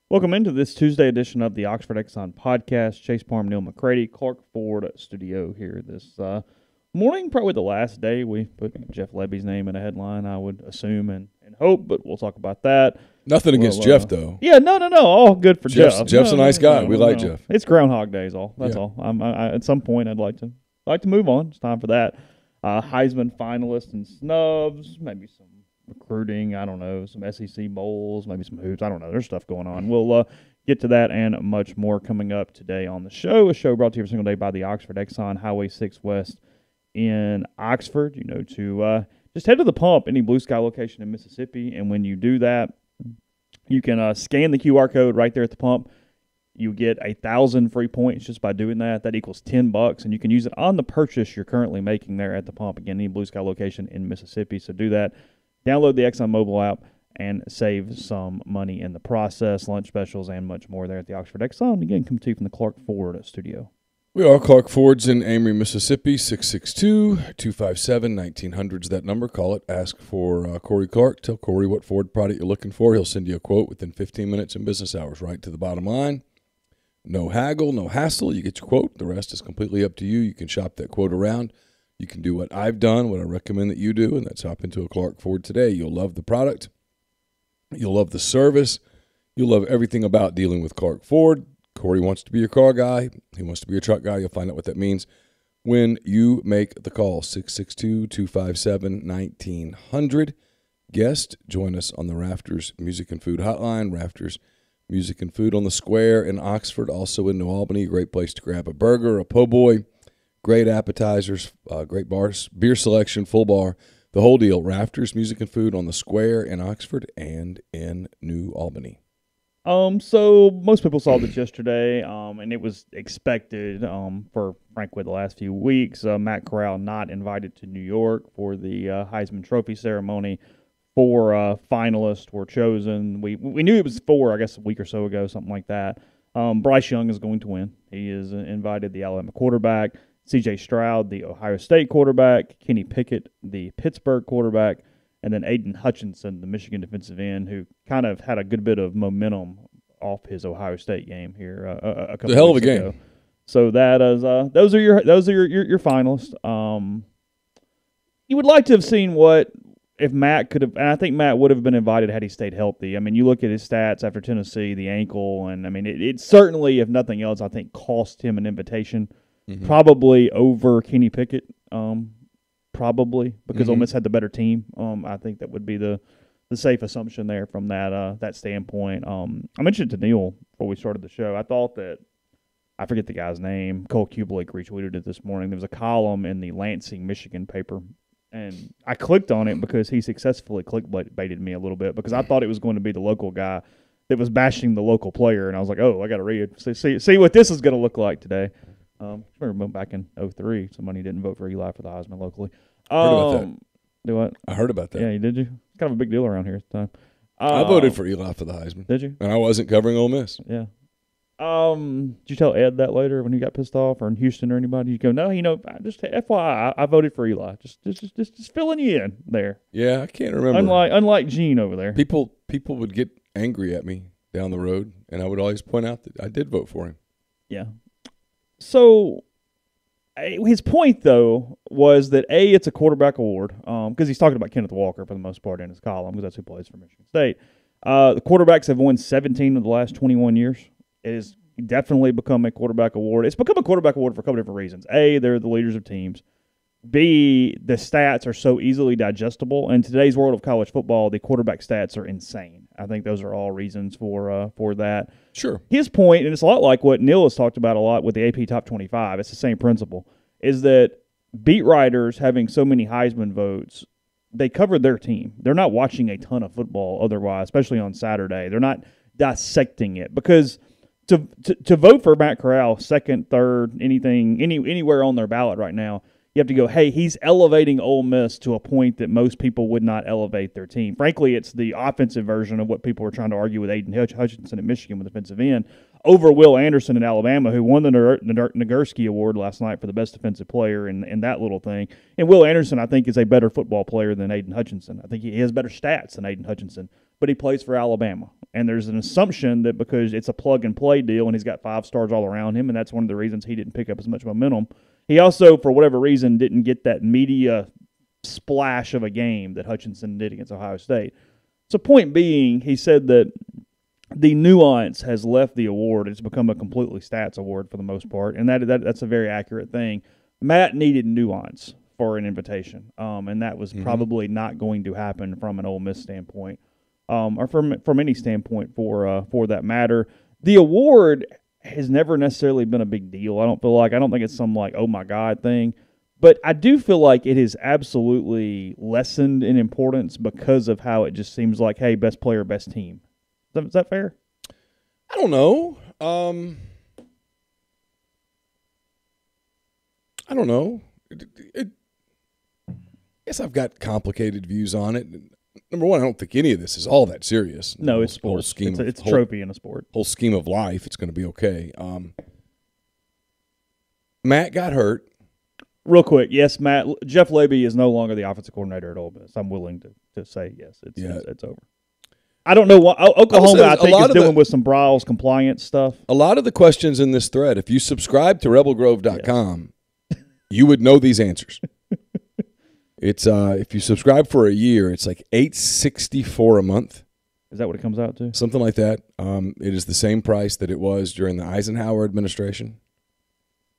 Welcome into this Tuesday edition of the Oxford Exxon Podcast. Chase Parham, Neal, McCready, Clark Ford studio here this morning. Probably the last day we put Jeff Lebby's name in a headline, I would assume and hope, but we'll talk about that. Nothing against Jeff, though. Yeah, no. All good for Jeff. Jeff's a nice guy. We like Jeff. It's Groundhog Days, all. That's all. I at some point, I'd like to move on. It's time for that. Heisman finalists and snubs, maybe some recruiting, I don't know, some SEC bowls, maybe some hoops. I don't know. There's stuff going on. We'll get to that and much more coming up today on the show. A show brought to you every single day by the Oxford Exxon, Highway 6 West in Oxford. To just head to the pump, any Blue Sky location in Mississippi, and when you do that, you can scan the QR code right there at the pump. You get 1,000 free points just by doing that. That equals $10, and you can use it on the purchase you're currently making there at the pump. Again, any Blue Sky location in Mississippi, so do that. Download the Exxon mobile app and save some money in the process. Lunch specials and much more there at the Oxford Exxon. Again, come to you from the Clark Ford studio. We are Clark Ford's in Amory, Mississippi, 662-257-1900 is that number. Call it. Ask for Corey Clark. Tell Corey what Ford product you're looking for. He'll send you a quote within 15 minutes in business hours, right to the bottom line. No haggle, no hassle. You get your quote. The rest is completely up to you. You can shop that quote around. You can do what I've done, what I recommend that you do, and that's hop into a Clark Ford today. You'll love the product. You'll love the service. You'll love everything about dealing with Clark Ford. Corey wants to be your car guy. He wants to be your truck guy. You'll find out what that means when you make the call, 662-257-1900. Guest, join us on the Rafters Music and Food Hotline. Rafters Music and Food on the Square in Oxford, also in New Albany. Great place to grab a burger, a po' boy. Great appetizers, great bars, beer selection, full bar, the whole deal. Rafters, Music and Food on the Square in Oxford and in New Albany. So most people saw this yesterday, and it was expected for, frankly, the last few weeks. Matt Corral not invited to New York for the Heisman Trophy ceremony. 4 finalists were chosen. We knew it was 4, I guess, a week or so ago, something like that. Bryce Young is going to win. He is invited, the Alabama quarterback. C.J. Stroud, the Ohio State quarterback, Kenny Pickett, the Pittsburgh quarterback, and then Aiden Hutchinson, the Michigan defensive end, who kind of had a good bit of momentum off his Ohio State game here a couple of weeks ago. Game. So that is those are your finalists. You would like to have seen what if Matt could have, and I think Matt would have been invited had he stayed healthy. I mean, you look at his stats after Tennessee, the ankle, and I mean, it certainly, if nothing else, I think cost him an invitation. Mm-hmm. Probably over Kenny Pickett, probably, because Ole Miss had the better team. I think that would be the safe assumption there from that standpoint. I mentioned to Neal before we started the show, I thought that, I forget the guy's name, Cole Kubelik retweeted it this morning. There was a column in the Lansing, Michigan paper, and I clicked on it because he successfully clickbaited me a little bit because I thought it was going to be the local guy that was bashing the local player, and I was like, oh, I got to read it. See what this is going to look like today. I remember back in 2003, somebody didn't vote for Eli for the Heisman locally. Heard about that. Do what? I heard about that. Yeah, did you? It's kind of a big deal around here at the time. I voted for Eli for the Heisman. Did you? And I wasn't covering Ole Miss. Yeah. Did you tell Ed that later when he got pissed off, or in Houston or anybody? You go, no, just FYI, I voted for Eli. Just filling you in there. Yeah, I can't remember. Unlike Gene over there. People would get angry at me down the road, and I would always point out that I did vote for him. Yeah. So his point, though, was that, A, it's a quarterback award, because he's talking about Kenneth Walker for the most part in his column, because that's who plays for Michigan State. The quarterbacks have won 17 of the last 21 years. It has definitely become a quarterback award. It's become a quarterback award for a couple different reasons. A, they're the leaders of teams. B, the stats are so easily digestible. In today's world of college football, the quarterback stats are insane. I think those are all reasons for that. Sure. His point, and it's a lot like what Neal has talked about a lot with the AP Top 25, it's the same principle, is that beat writers having so many Heisman votes, they covered their team. They're not watching a ton of football otherwise, especially on Saturday. They're not dissecting it because to vote for Matt Corral, second, third, anywhere on their ballot right now, you have to go, hey, he's elevating Ole Miss to a point that most people would not elevate their team. Frankly, it's the offensive version of what people were trying to argue with Aiden Hutchinson at Michigan with defensive end over Will Anderson in Alabama, who won the Nagurski Award last night for the best defensive player in that little thing. And Will Anderson, I think, is a better football player than Aiden Hutchinson. I think he has better stats than Aiden Hutchinson, but he plays for Alabama. And there's an assumption that because it's a plug-and-play deal and he's got 5 stars all around him, and that's one of the reasons he didn't pick up as much momentum. He also, for whatever reason, didn't get that media splash of a game that Hutchinson did against Ohio State. So point being, he said that the nuance has left the award. It's become a completely stats award for the most part, and that's a very accurate thing. Matt needed nuance for an invitation, and that was probably not going to happen from an Ole Miss standpoint, or from any standpoint for that matter. The award has never necessarily been a big deal. I don't think it's some like, oh my God thing, but I do feel like it has absolutely lessened in importance because of how it just seems like, hey, best player, best team. Is that fair? I don't know. I don't know. I guess I've got complicated views on it. Number one, I don't think any of this is all that serious. No, it's sports. It's a trophy in a sport. Whole scheme of life, it's going to be okay. Matt got hurt. Real quick, yes, Matt. Jeff Lebby is no longer the offensive coordinator at Ole Miss. I'm willing to say yes. It's over. I don't know what Oklahoma. I think is dealing with some Bryles compliance stuff. A lot of the questions in this thread, if you subscribe to rebelgrove.com, you would know these answers. It's if you subscribe for a year, it's like $8.64 a month. Is that what it comes out to? Something like that. It is the same price that it was during the Eisenhower administration.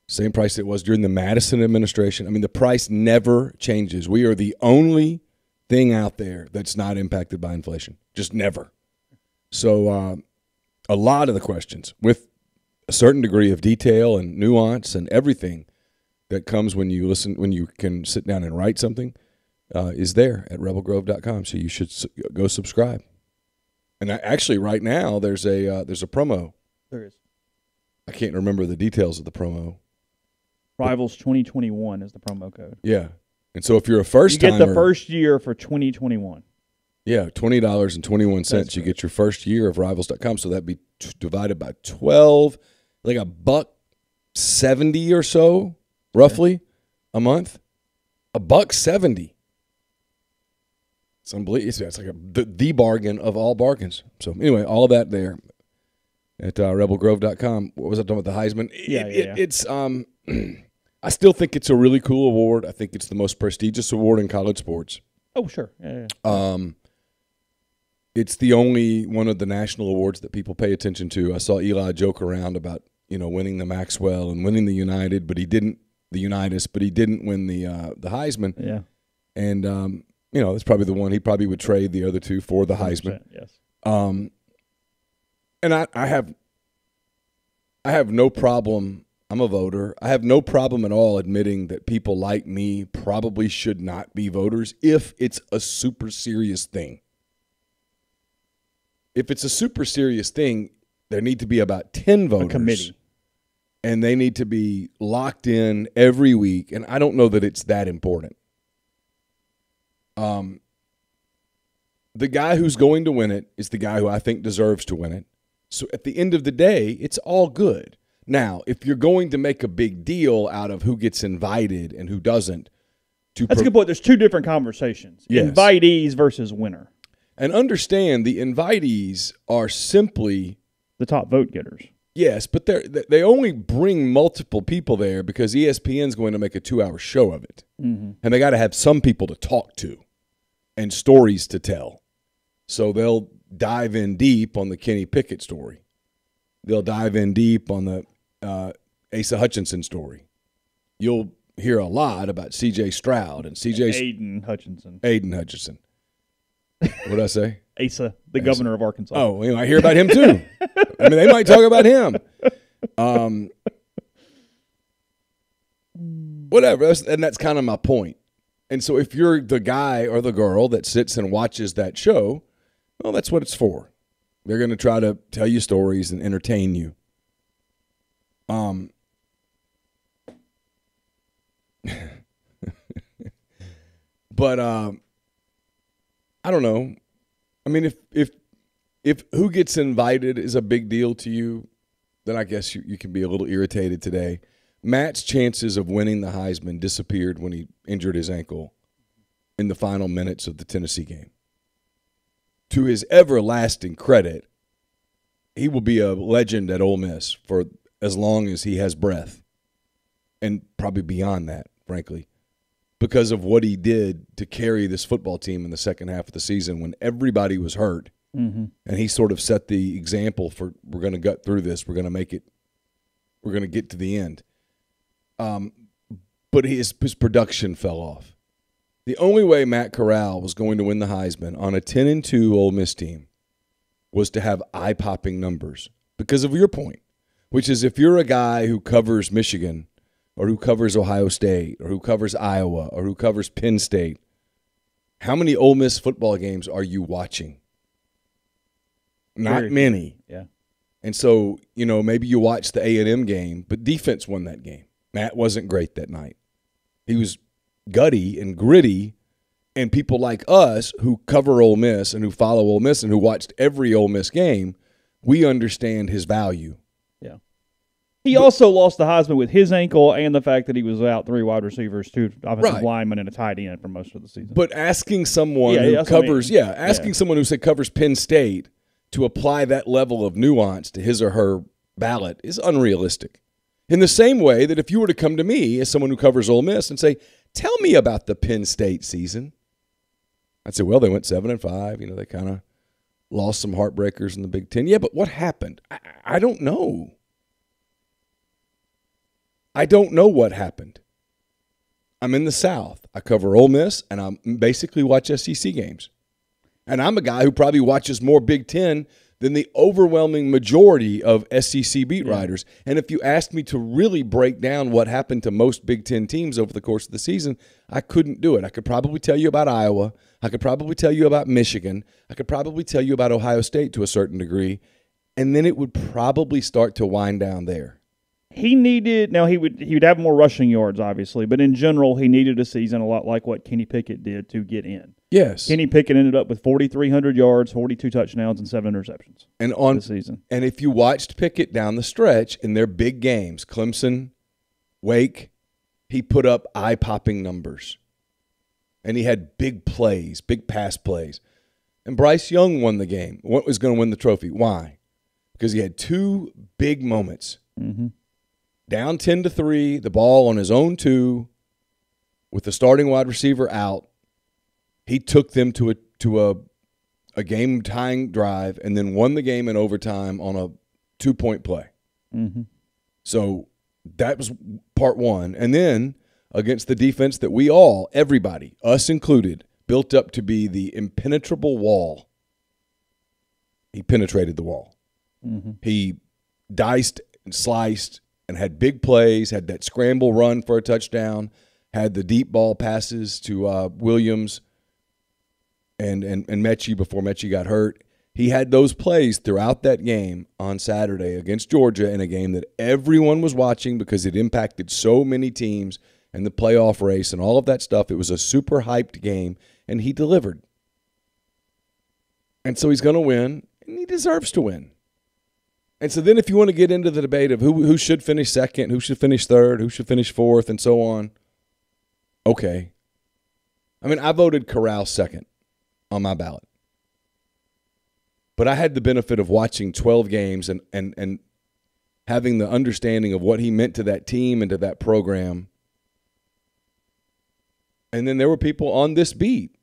Same price it was during the Madison administration. I mean, the price never changes. We are the only thing out there that's not impacted by inflation. Just never. So a lot of the questions with a certain degree of detail and nuance and everything that comes when you listen, when you can sit down and write something, is there at rebelgrove.com. So you should go subscribe. And actually, right now there's a promo. There is. I can't remember the details of the promo. Rivals 2021 is the promo code. Yeah, and so if you're a first-timer, you get the first year for 2021. Yeah, $20.21. You get your first year of Rivals.com. So that'd be divided by 12, like $1.70 or so, roughly, a month. $1.70. It's unbelievable. It's like the bargain of all bargains. So anyway, all of that there at rebelgrove.com. What was I talking about? The Heisman? It's I still think it's a really cool award. I think it's the most prestigious award in college sports. Oh, sure. Yeah. It's the only one of the national awards that people pay attention to. I saw Eli joke around about, winning the Maxwell and winning the United, but he didn't the Unitas, but he didn't win the Heisman. Yeah. And that's probably the one he probably would trade the other two for the Heisman. Yes. And I have no problem. I'm a voter. I have no problem at all admitting that people like me probably should not be voters if it's a super serious thing. If it's a super serious thing, there need to be about 10 voters. A committee. And they need to be locked in every week. And I don't know that it's that important. The guy who's going to win it is the guy who I think deserves to win it. So at the end of the day, it's all good. Now, if you're going to make a big deal out of who gets invited and who doesn't. That's a good point. There's two different conversations. Yes. Invitees versus winner. And understand the invitees are simply the top vote getters. Yes, but they only bring multiple people there because ESPN's going to make a 2-hour show of it. Mm-hmm. And they got to have some people to talk to and stories to tell. So they'll dive in deep on the Kenny Pickett story. They'll dive in deep on the Asa Hutchinson story. You'll hear a lot about C.J. Stroud and Aiden Hutchinson. What did I say? Asa, the governor of Arkansas. Oh, I hear about him too. I mean, they might talk about him. Whatever, and that's kind of my point. And so if you're the guy or the girl that sits and watches that show, well, that's what it's for. They're going to try to tell you stories and entertain you. But I don't know. I mean, if who gets invited is a big deal to you, then I guess you can be a little irritated today. Matt's chances of winning the Heisman disappeared when he injured his ankle in the final minutes of the Tennessee game. To his everlasting credit, he will be a legend at Ole Miss for as long as he has breath, and probably beyond that, frankly, because of what he did to carry this football team in the second half of the season when everybody was hurt. Mm-hmm. And he sort of set the example for, we're going to gut through this. We're going to make it. We're going to get to the end. But his production fell off. The only way Matt Corral was going to win the Heisman on a 10-2 Ole Miss team was to have eye-popping numbers because of your point, which is if you're a guy who covers Michigan or who covers Ohio State or who covers Iowa or who covers Penn State, how many Ole Miss football games are you watching? Not many. Yeah. And so, maybe you watched the A&M game, but defense won that game. Matt wasn't great that night. He was gutty and gritty, and people like us who cover Ole Miss and who follow Ole Miss and who watched every Ole Miss game, we understand his value. Yeah. He also lost the Heisman with his ankle and the fact that he was out 3 wide receivers, 2 offensive linemen, and a tight end for most of the season. But asking someone who covers, someone who covers Penn State to apply that level of nuance to his or her ballot is unrealistic. In the same way that if you were to come to me as someone who covers Ole Miss and say, tell me about the Penn State season, I'd say, well, they went 7-5. They kind of lost some heartbreakers in the Big Ten. Yeah, but what happened? I don't know. I don't know what happened. I'm in the South. I cover Ole Miss, and I basically watch SEC games. And I'm a guy who probably watches more Big Ten than the overwhelming majority of SEC beat writers. And if you asked me to really break down what happened to most Big Ten teams over the course of the season, I couldn't do it. I could probably tell you about Iowa. I could probably tell you about Michigan. I could probably tell you about Ohio State to a certain degree. And then it would probably start to wind down there. He would have more rushing yards, obviously, but in general, he needed a season a lot like what Kenny Pickett did to get in. Yes. Kenny Pickett ended up with 4,300 yards, 42 touchdowns, and 7 interceptions this season. And if you watched Pickett down the stretch in their big games, Clemson, Wake, he put up eye-popping numbers. And he had big plays, big pass plays. And Bryce Young won the game. What was going to win the trophy? Why? Because he had 2 big moments. Mm-hmm. Down 10-3, the ball on his own 2, with the starting wide receiver out. He took them to a game-tying drive and then won the game in overtime on a 2-point play. Mm-hmm. So that was part one. And then against the defense that everybody, us included, built up to be the impenetrable wall, he penetrated the wall. Mm-hmm. He diced and sliced and had big plays, had that scramble run for a touchdown, had the deep ball passes to Williams and Mechie before Mechie got hurt. He had those plays throughout that game on Saturday against Georgia in a game that everyone was watching because it impacted so many teams and the playoff race and all of that stuff. It was a super hyped game, and he delivered. And so he's going to win, and he deserves to win. And so then if you want to get into the debate of who should finish second, who should finish third, who should finish fourth, and so on, okay. I mean, I voted Corral second on my ballot. But I had the benefit of watching 12 games and having the understanding of what he meant to that team and to that program. And then there were people on this beat.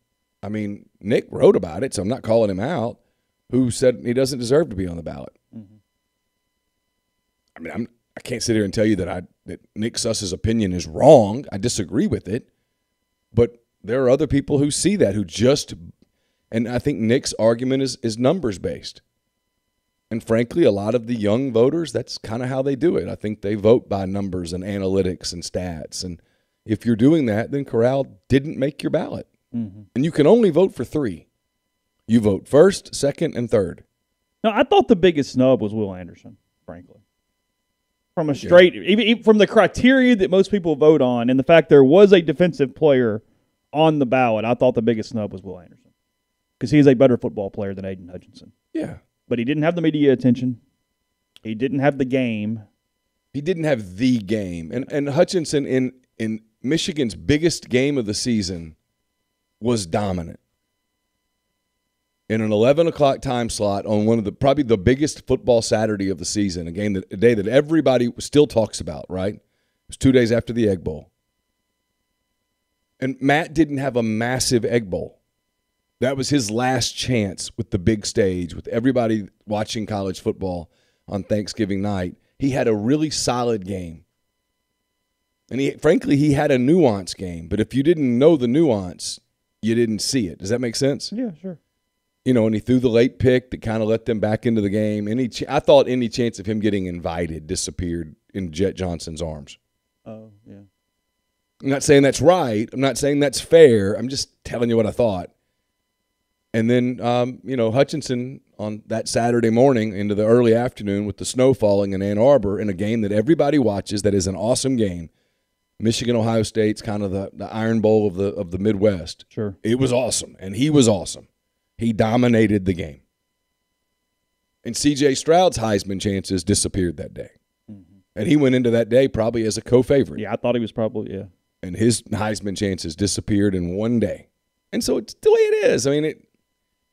I mean, Nick wrote about it, so I'm not calling him out, who said he doesn't deserve to be on the ballot. Mm-hmm. I mean, I can't sit here and tell you that Nick Suss's opinion is wrong. I disagree with it. But there are other people who see that, who just – and I think Nick's argument is numbers-based. And frankly, a lot of the young voters, that's kind of how they do it. I think they vote by numbers and analytics and stats. And if you're doing that, then Corral didn't make your ballot. Mm-hmm. And you can only vote for 3. You vote first, second, and third. No, I thought the biggest snub was Will Anderson, frankly. From a straight, even from the criteria that most people vote on, and the fact there was a defensive player on the ballot, I thought the biggest snub was Will Anderson because he is a better football player than Aiden Hutchinson. Yeah, but he didn't have the media attention. He didn't have the game. He didn't have the game, and Hutchinson in Michigan's biggest game of the season was dominant. in an 11 o'clock time slot on one of the probably the biggest football Saturday of the season, a day that everybody still talks about, right? It was 2 days after the Egg Bowl. And Matt didn't have a massive Egg Bowl. That was his last chance with the big stage, with everybody watching college football on Thanksgiving night. He had a really solid game. And frankly, he had a nuance game. But if you didn't know the nuance, you didn't see it. Does that make sense? Yeah, sure. You know, and he threw the late pick that kind of let them back into the game. I thought any chance of him getting invited disappeared in Jet Johnson's arms. Oh, yeah. I'm not saying that's right. I'm not saying that's fair. I'm just telling you what I thought. And then, Hutchinson on that Saturday morning into the early afternoon with the snow falling in Ann Arbor in a game that everybody watches, that is an awesome game. Michigan, Ohio State's kind of the Iron Bowl of the Midwest. Sure. It was awesome, and he was awesome. He dominated the game. And C.J. Stroud's Heisman chances disappeared that day. Mm-hmm. And he went into that day probably as a co-favorite. Yeah, I thought he was probably, yeah. And his Heisman chances disappeared in one day. And so it's the way it is. I mean,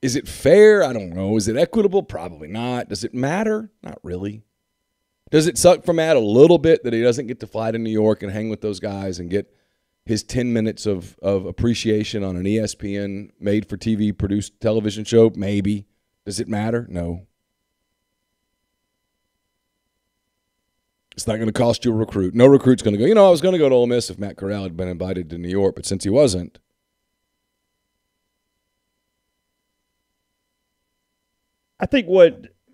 is it fair? I don't know. Is it equitable? Probably not. Does it matter? Not really. Does it suck for Matt a little bit that he doesn't get to fly to New York and hang with those guys and get his 10 minutes of appreciation on an ESPN made-for-TV produced television show? Maybe. Does it matter? No. It's not going to cost you a recruit. No recruit's going to go, I was going to go to Ole Miss if Matt Corral had been invited to New York, but since he wasn't. I think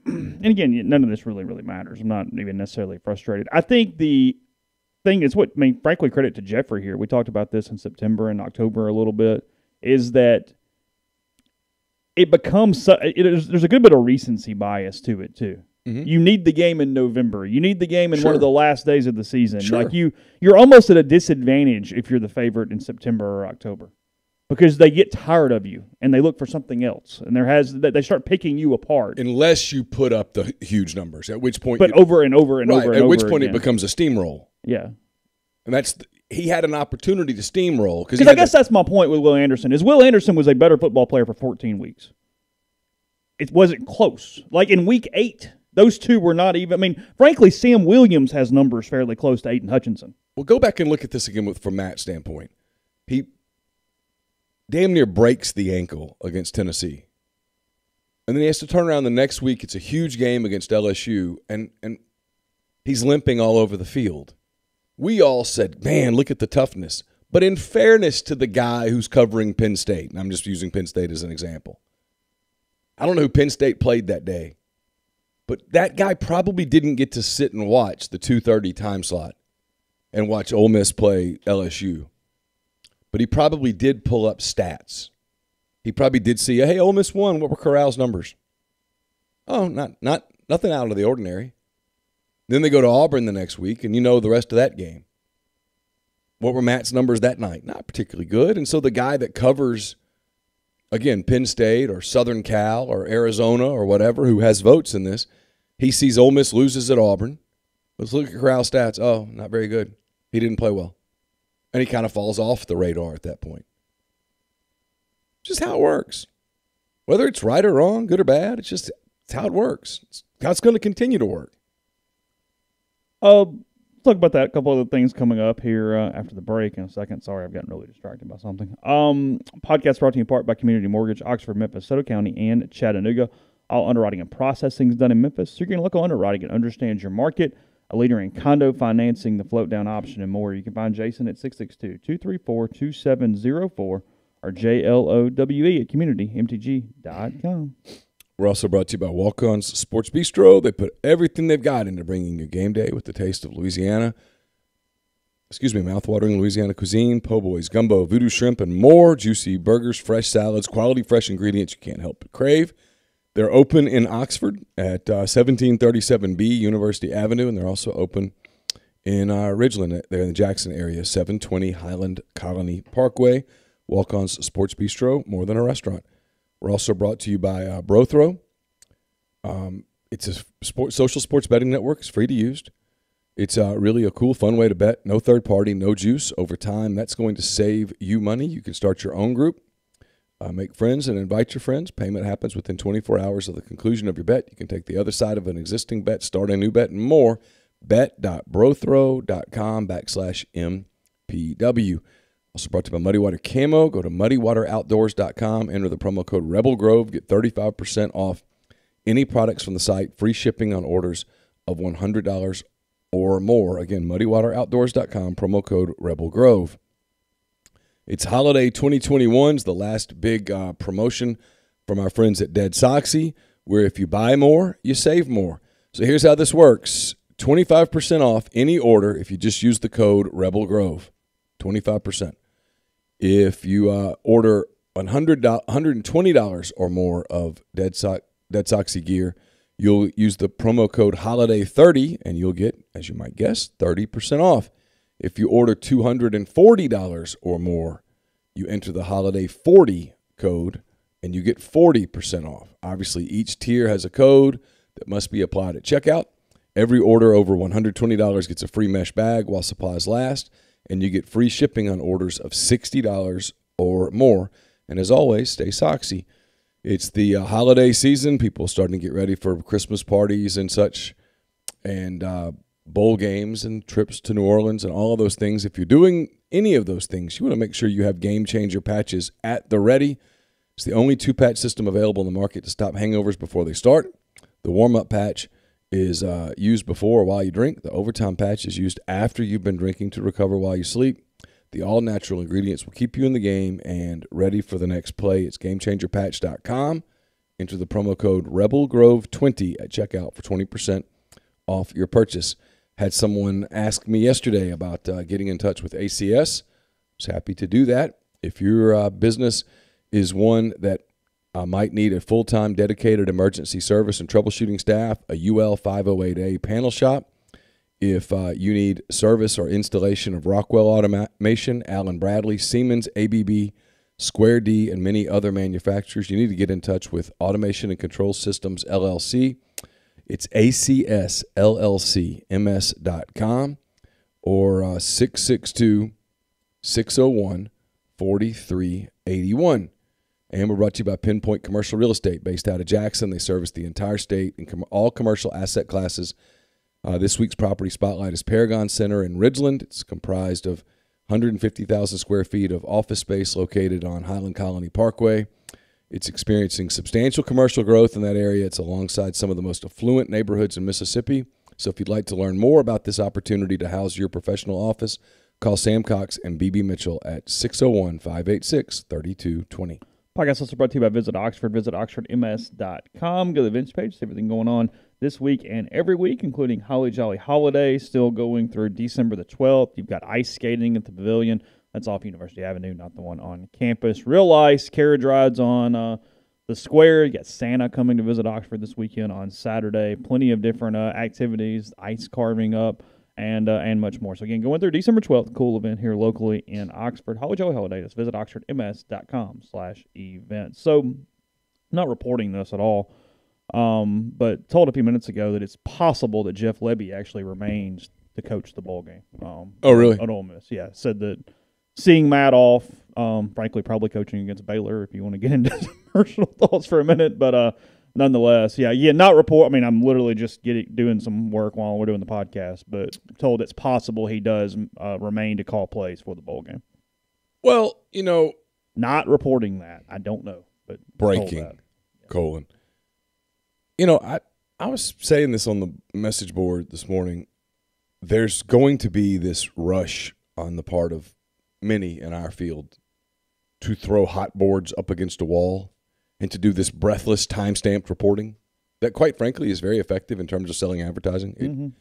and again, none of this really matters. I'm not even necessarily frustrated. I think the thing is frankly, credit to Jeffrey here. We talked about this in September and October a little bit, is that it becomes, there's a good bit of recency bias to it too. Mm-hmm. You need the game in November. You need the game in one of the last days of the season. Sure. Like you're almost at a disadvantage if you're the favorite in September or October, because they get tired of you and they look for something else, and they start picking you apart. Unless you put up the huge numbers, at which point, over and over and over. At which point it becomes a steamroll. Yeah, and he had an opportunity to steamroll because I guess that's my point with Will Anderson. Will Anderson was a better football player for 14 weeks. It wasn't close. Like in week 8. Those two were not even. I mean, frankly, Sam Williams has numbers fairly close to Aiden Hutchinson. Well, go back and look at this again from Matt's standpoint. He damn near breaks the ankle against Tennessee. And then he has to turn around the next week. It's a huge game against LSU, and he's limping all over the field. We all said, man, look at the toughness. But in fairness to the guy who's covering Penn State, and I'm just using Penn State as an example, I don't know who Penn State played that day, but that guy probably didn't get to sit and watch the 2:30 time slot and watch Ole Miss play LSU. But he probably did pull up stats. He probably did see, hey, Ole Miss won. What were Corral's numbers? Oh, nothing out of the ordinary. Then they go to Auburn the next week, and you know the rest of that game. What were Matt's numbers that night? Not particularly good. And so the guy that covers, again, Penn State or Southern Cal or Arizona or whatever, who has votes in this, he sees Ole Miss loses at Auburn. Let's look at Corral's stats. Oh, not very good. He didn't play well. And he kind of falls off the radar at that point. Just how it works. Whether it's right or wrong, good or bad, it's how it works. It's how it's going to continue to work. Let's talk about that. A couple other things coming up here after the break in a second. Sorry, I've gotten really distracted by something. Podcast brought to you in part by Community Mortgage, Oxford, Memphis, Soto County, and Chattanooga. All underwriting and processing is done in Memphis. So you're getting local underwriting and understands your market. A leader in condo financing, the float down option, and more. You can find Jason at 662-234-2704 or JLOWE at communitymtg.com. We're also brought to you by Walk-On's Sports Bistro. They put everything they've got into bringing you game day with the taste of Louisiana. Mouth-watering Louisiana cuisine, po' boys, gumbo, voodoo shrimp, and more. Juicy burgers, fresh salads, quality fresh ingredients you can't help but crave. They're open in Oxford at 1737B University Avenue, and they're also open in Ridgeland. They're in the Jackson area, 720 Highland Colony Parkway. Walk-On's Sports Bistro, more than a restaurant. We're also brought to you by Brothrow. It's a social sports betting network. It's free to use. It's really a cool, fun way to bet. No third party, no juice. Over time, that's going to save you money. You can start your own group. Make friends and invite your friends. Payment happens within 24 hours of the conclusion of your bet. You can take the other side of an existing bet, start a new bet, and more. Bet.brothrow.com/MPW. Also brought to you by Muddy Water Camo. Go to muddywateroutdoors.com. Enter the promo code Rebel Grove. Get 35% off any products from the site. Free shipping on orders of $100 or more. Again, muddywateroutdoors.com. Promo code Rebel Grove. It's Holiday 2021's the last big promotion from our friends at Dead Soxy, where if you buy more, you save more. So here's how this works. 25% off any order if you just use the code Rebel Grove. 25%. If you order $120 or more of Dead Soxy gear, you'll use the promo code HOLIDAY30, and you'll get, as you might guess, 30% off. If you order $240 or more, you enter the Holiday 40 code, and you get 40% off. Obviously, each tier has a code that must be applied at checkout. Every order over $120 gets a free mesh bag while supplies last, and you get free shipping on orders of $60 or more. And as always, stay Soxy. It's the holiday season. People starting to get ready for Christmas parties and such, and bowl games and trips to New Orleans and all of those things. If you're doing any of those things, you want to make sure you have Game Changer patches at the ready. It's the only 2-patch system available in the market to stop hangovers before they start. The warm-up patch is used before or while you drink. The overtime patch is used after you've been drinking to recover while you sleep. The all-natural ingredients will keep you in the game and ready for the next play. It's GameChangerPatch.com. Enter the promo code RebelGrove20 at checkout for 20% off your purchase. Had someone ask me yesterday about getting in touch with ACS. I was happy to do that. If your business is one that might need a full-time dedicated emergency service and troubleshooting staff, a UL 508A panel shop. If you need service or installation of Rockwell Automation, Allen Bradley, Siemens, ABB, Square D, and many other manufacturers, you need to get in touch with Automation and Control Systems, LLC. It's ACSLLCMS.com or 662-601-4381. And we're brought to you by Pinpoint Commercial Real Estate, based out of Jackson. They service the entire state in all commercial asset classes. This week's property spotlight is Paragon Center in Ridgeland. It's comprised of 150,000 square feet of office space located on Highland Colony Parkway. It's experiencing substantial commercial growth in that area. It's alongside some of the most affluent neighborhoods in Mississippi. So if you'd like to learn more about this opportunity to house your professional office, call Sam Cox and BB Mitchell at 601-586-3220. Podcast also brought to you by Visit Oxford. Visit oxfordms.com. Go to the events page, see everything going on this week and every week, including Holly Jolly Holiday, still going through December the 12th. You've got ice skating at the Pavilion. That's off University Avenue, not the one on campus. Real ice, carriage rides on the square. You got Santa coming to visit Oxford this weekend on Saturday. Plenty of different activities, ice carving up, and much more. So, again, going through December 12th, cool event here locally in Oxford. Holly Jolly Holiday. Just visit oxfordms.com/events. So, I'm not reporting this at all, but told a few minutes ago that it's possible that Jeff Lebby actually remains to coach the bowl game. Oh, really? At Ole Miss, yeah. Said that seeing Matt off, frankly, probably coaching against Baylor if you want to get into some personal thoughts for a minute. But nonetheless, yeah, not report. I mean, I'm literally just doing some work while we're doing the podcast, but told it's possible he does remain to call plays for the bowl game. Well, not reporting that. I don't know, but breaking, colon. I was saying this on the message board this morning. There's going to be this rush on the part of many in our field to throw hot boards up against a wall and to do this breathless, time-stamped reporting that, quite frankly, is very effective in terms of selling advertising.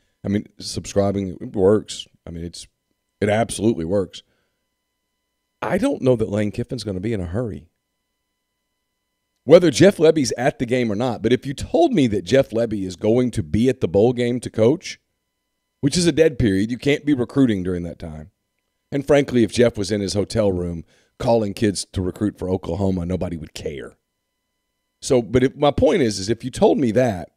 Subscribing, it works. I mean, it absolutely works. I don't know that Lane Kiffin's going to be in a hurry. Whether Jeff Lebby's at the game or not, but if you told me that Jeff Lebby is going to be at the bowl game to coach, which is a dead period, you can't be recruiting during that time. And frankly, if Jeff was in his hotel room calling kids to recruit for Oklahoma, nobody would care. So, but my point is if you told me that,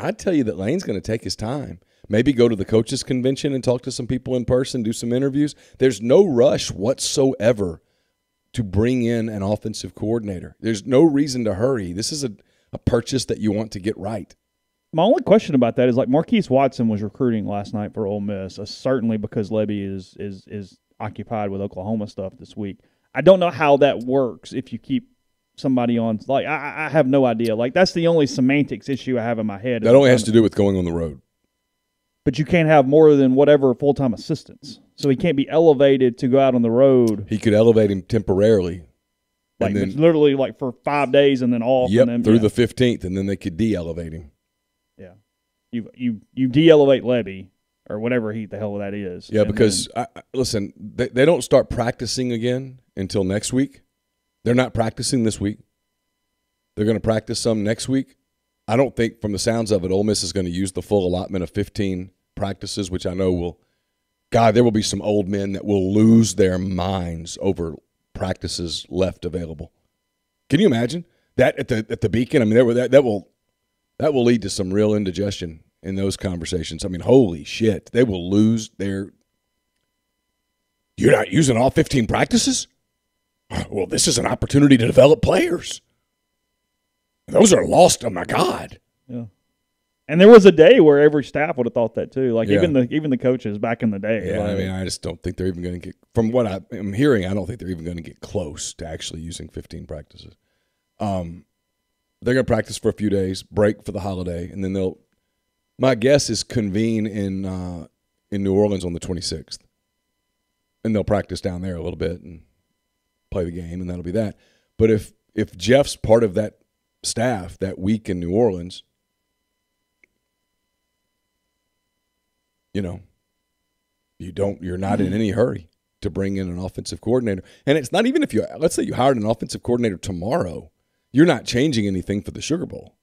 I'd tell you that Lane's going to take his time. Maybe go to the coaches' convention and talk to some people in person, do some interviews. There's no rush whatsoever to bring in an offensive coordinator. There's no reason to hurry. This is a purchase that you want to get right. My only question about that is, like, Marquise Watson was recruiting last night for Ole Miss, certainly because Lebby is occupied with Oklahoma stuff this week. I don't know how that works if you keep somebody on. Like, I have no idea. Like, that's the only semantics issue I have in my head. That only has to do with going on the road. But you can't have more than whatever full-time assistants. So he can't be elevated to go out on the road. He could elevate him temporarily. Like, then, literally like for 5 days and then off. Yep, and then, through the 15th, and then they could de-elevate him. Yeah. You de-elevate Lebby or whatever the hell that is. Yeah, because, listen, they don't start practicing again until next week. They're not practicing this week. They're going to practice some next week. I don't think, from the sounds of it, Ole Miss is going to use the full allotment of 15 practices, which I know will – God, there will be some old men that will lose their minds over practices left available. Can you imagine that at the Beacon? I mean, that will lead to some real indigestion in those conversations. I mean, holy shit, they will lose their – you're not using all 15 practices? Well, this is an opportunity to develop players. Those are lost. Oh, my God. Yeah. And there was a day where every staff would have thought that too. Like, even the coaches back in the day. Yeah, like, I mean, I just don't think they're even going to get – from what I'm hearing, I don't think they're even going to get close to actually using 15 practices. They're going to practice for a few days, break for the holiday, and then they'll – my guess is convene in New Orleans on the 26th. And they'll practice down there a little bit and play the game, and that'll be that. But if Jeff's part of that staff that week in New Orleans, you know, you're not in any hurry to bring in an offensive coordinator. And it's not even let's say you hired an offensive coordinator tomorrow, you're not changing anything for the Sugar Bowl.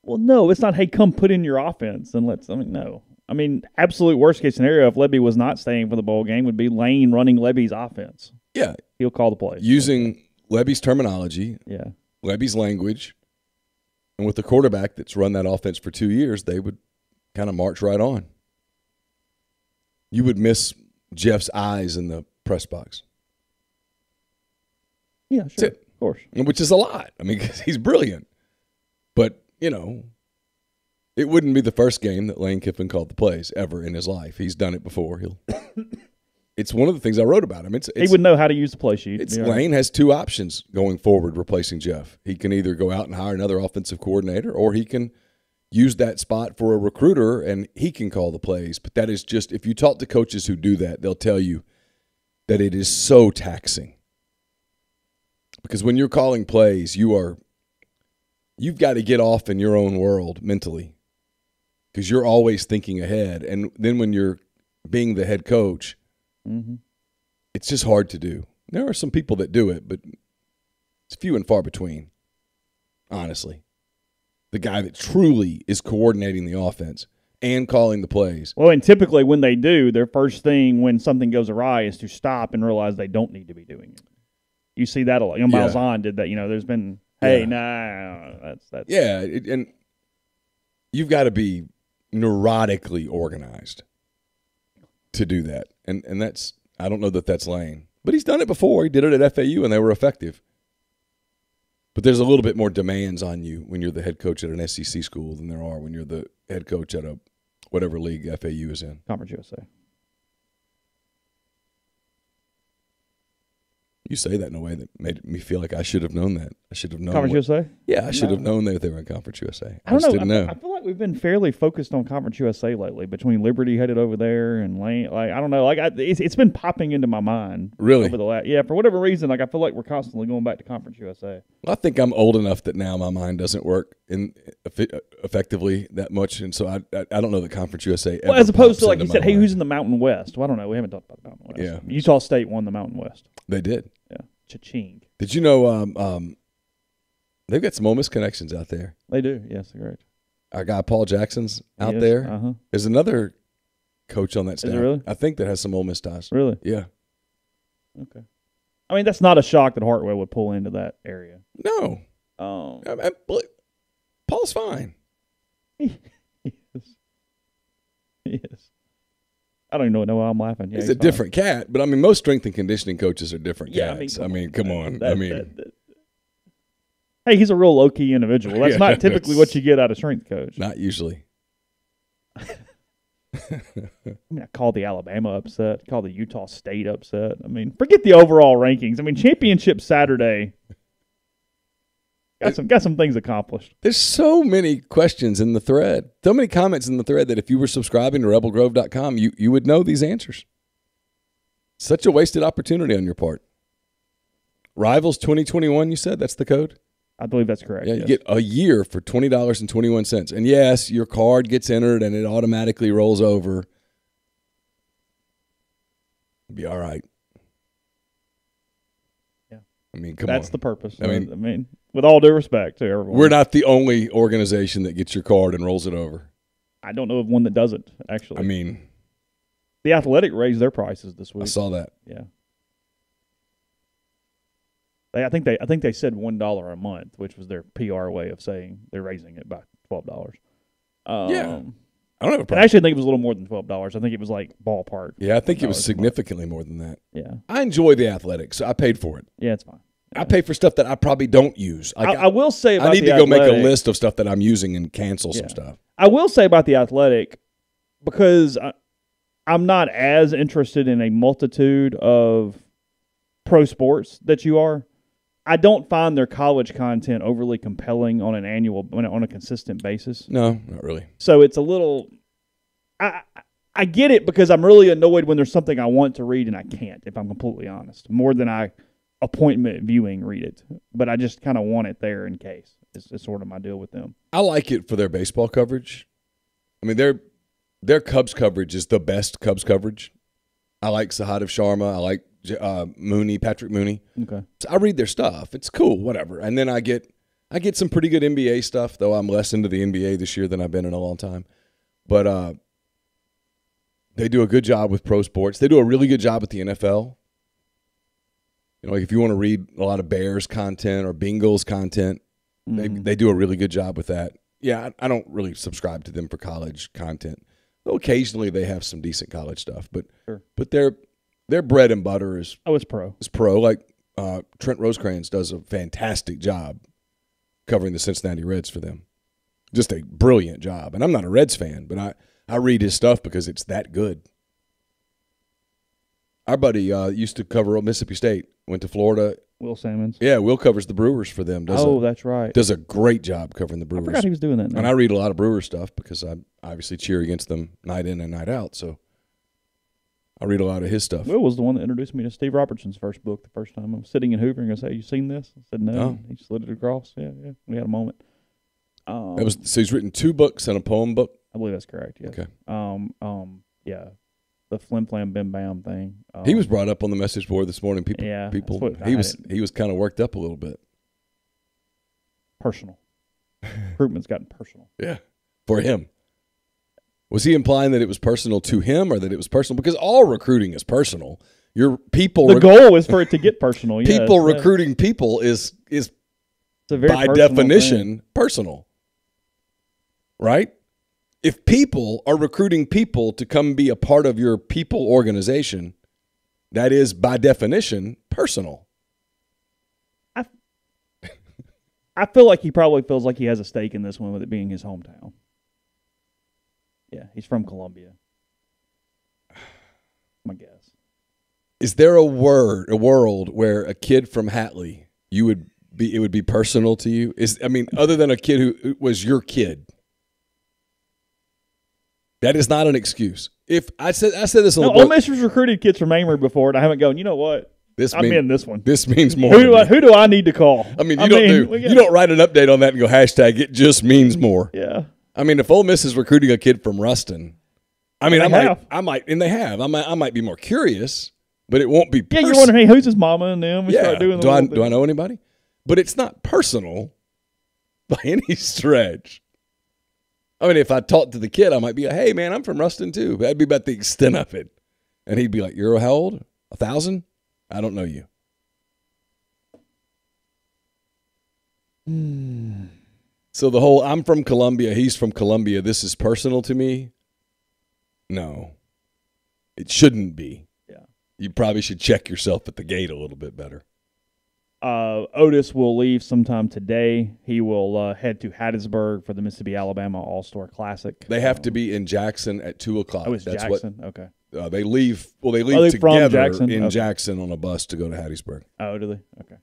Well, no, it's not, hey, come put in your offense and no. I mean, absolute worst case scenario, if Lebby was not staying for the bowl game, would be Lane running Lebby's offense. Yeah. He'll call the plays. Using Lebby's terminology, Lebby's language, and with the quarterback that's run that offense for 2 years, they would kind of march right on. You would miss Jeff's eyes in the press box. Yeah, sure, of course. Which is a lot. I mean, 'cause he's brilliant. But, you know, it wouldn't be the first game that Lane Kiffin called the plays ever in his life. He's done it before. It's one of the things I wrote about him. He would know how to use the play sheet. Lane has two options going forward replacing Jeff. He can either go out and hire another offensive coordinator, or he can use that spot for a recruiter and he can call the plays. But that is just, if you talk to coaches who do that, they'll tell you that it is so taxing. Because when you're calling plays, you've got to get off in your own world mentally, because you're always thinking ahead. And then when you're being the head coach, it's just hard to do. There are some people that do it, but it's few and far between, honestly. The guy that truly is coordinating the offense and calling the plays. Well, and typically when they do, their first thing when something goes awry is to stop and realize they don't need to be doing it. You see that a lot. Malzahn did that. There's been, that's. Yeah, and you've got to be neurotically organized to do that. And that's, I don't know that that's Lane. But he's done it before. He did it at FAU, and they were effective. But there's a little bit more demands on you when you're the head coach at an SEC school than there are when you're the head coach at whatever league FAU is in. Conference USA. You say that in a way that made me feel like I should have known that. I should have known. Conference USA? Yeah, I should have known that they were in Conference USA. I don't know. Didn't know. I feel like we've been fairly focused on Conference USA lately, between Liberty headed over there and Lane. Like, I don't know. Like, it's been popping into my mind. Really? Over the last, for whatever reason, like, I feel like we're constantly going back to Conference USA. I think I'm old enough that now my mind doesn't work effectively that much, and so I don't know that Conference USA ever as opposed to, like you said, hey, who's in the Mountain West? Well, I don't know. We haven't talked about the Mountain West. Yeah. Utah State won the Mountain West. They did. Yeah. Cha-ching. Did you know they've got some Ole Miss connections out there? They do. Yes, they're great. Our guy Paul Jackson's out there. Uh-huh. There's another coach on that staff. Is it really? I think that has some Ole Miss ties. Really? Yeah. Okay. I mean, that's not a shock that Hartwell would pull into that area. No. Paul's fine. He is. I don't even know why I'm laughing. Yeah, he's a different cat, but I mean, most strength and conditioning coaches are different cats. I mean, come on. Hey, he's a real low-key individual. That's not typically what you get out of strength coach. Not usually. I call the Alabama upset, call the Utah State upset. I mean, forget the overall rankings. I mean, championship Saturday got some things accomplished. There's so many questions in the thread, so many comments in the thread that if you were subscribing to rebelgrove.com, you would know these answers. Such a wasted opportunity on your part. Rivals 2021, you said? That's the code? I believe that's correct. Yeah, you get a year for $20.21. And yes, your card gets entered and it automatically rolls over. It'll be all right. Yeah. I mean, come on. That's the purpose. I mean, with all due respect to everyone. We're not the only organization that gets your card and rolls it over. I don't know of one that doesn't, actually. I mean, The Athletic raised their prices this week. I saw that. Yeah. I think they said $1 a month, which was their PR way of saying they're raising it by $12. Yeah, I don't have a problem. I actually think it was a little more than $12. I think it was like ballpark. Yeah, I think it was significantly more than that. Yeah, I enjoy the Athletic, so I paid for it. Yeah, it's fine. I pay for stuff that I probably don't use. Like, I will say about I need the to go Athletic, make a list of stuff that I'm using and cancel some stuff. I will say about the Athletic, because I'm not as interested in a multitude of pro sports that you are. I don't find their college content overly compelling on a consistent basis. No, not really. So it's a little. I get it because I'm really annoyed when there's something I want to read and I can't. If I'm completely honest, more than I appointment viewing read it, but I just kind of want it there in case. It's sort of my deal with them. I like it for their baseball coverage. I mean, their Cubs coverage is the best Cubs coverage. I like Sahadev Sharma. I like Patrick Mooney. Okay. So I read their stuff. It's cool, whatever. And then I get some pretty good NBA stuff, though I'm less into the NBA this year than I've been in a long time. But they do a good job with pro sports. They do a really good job with the NFL. You know, like if you want to read a lot of Bears content or Bengals content, they do a really good job with that. Yeah, I don't really subscribe to them for college content. Though occasionally they have some decent college stuff, but their bread and butter is pro. Is pro. Like Trent Rosecrans does a fantastic job covering the Cincinnati Reds for them. Just a brilliant job. And I'm not a Reds fan, but I read his stuff because it's that good. Our buddy used to cover Mississippi State, went to Florida. Will Sammons. Yeah, Will covers the Brewers for them. That's right. Does a great job covering the Brewers. I forgot he was doing that now. And I read a lot of Brewer stuff because I obviously cheer against them night in and night out, so I read a lot of his stuff. Will was the one that introduced me to Steve Robertson's first book the first time. I was sitting in Hoover and I said, "You seen this?" I said, "No." Oh. He slid it across. Yeah. We had a moment. So he's written 2 books and a poem book? I believe that's correct, yes. Okay. Yeah. The Flim Flam Bim Bam thing. He was brought up on the message board this morning. He was kind of worked up a little bit. Personal. Recruitment's gotten personal. Yeah, for him. Was he implying that it was personal to him or that it was personal? Because all recruiting is personal. Your people. The goal is for it to get personal. Yes. People recruiting people is by definition personal, right? If people are recruiting people to come be a part of your people organization, that is by definition personal. I feel like he probably feels like he has a stake in this one with it being his hometown. Yeah, he's from Columbia. My guess. Is there a world where a kid from Hatley, it would be personal to you? Other than a kid who was your kid. That is not an excuse. If I said this on the Ole Miss has recruited kids from Amory before, and I haven't gone, you know what? I'm in this one. This means more. Who do I need to call? You don't write an update on that and go hashtag it just means more. Yeah. If Ole Miss is recruiting a kid from Ruston, I might be more curious, but it won't be personal. Yeah, you're wondering, hey, who's his mama and them? Do I know anybody? But it's not personal by any stretch. If I talked to the kid, I might be like, hey, man, I'm from Ruston, too. That'd be about the extent of it. And he'd be like, you're how old? 1,000? I don't know you. So the whole I'm from Columbia, he's from Columbia, this is personal to me? No. It shouldn't be. Yeah. You probably should check yourself at the gate a little bit better. Otis will leave sometime today. He will head to Hattiesburg for the Mississippi-Alabama All-Star Classic. They have to be in Jackson at 2:00. Oh, it's That's Jackson? Okay. They leave. Well, they leave they together from Jackson? in Okay. Jackson on a bus to go to Hattiesburg. Oh, do they? Okay.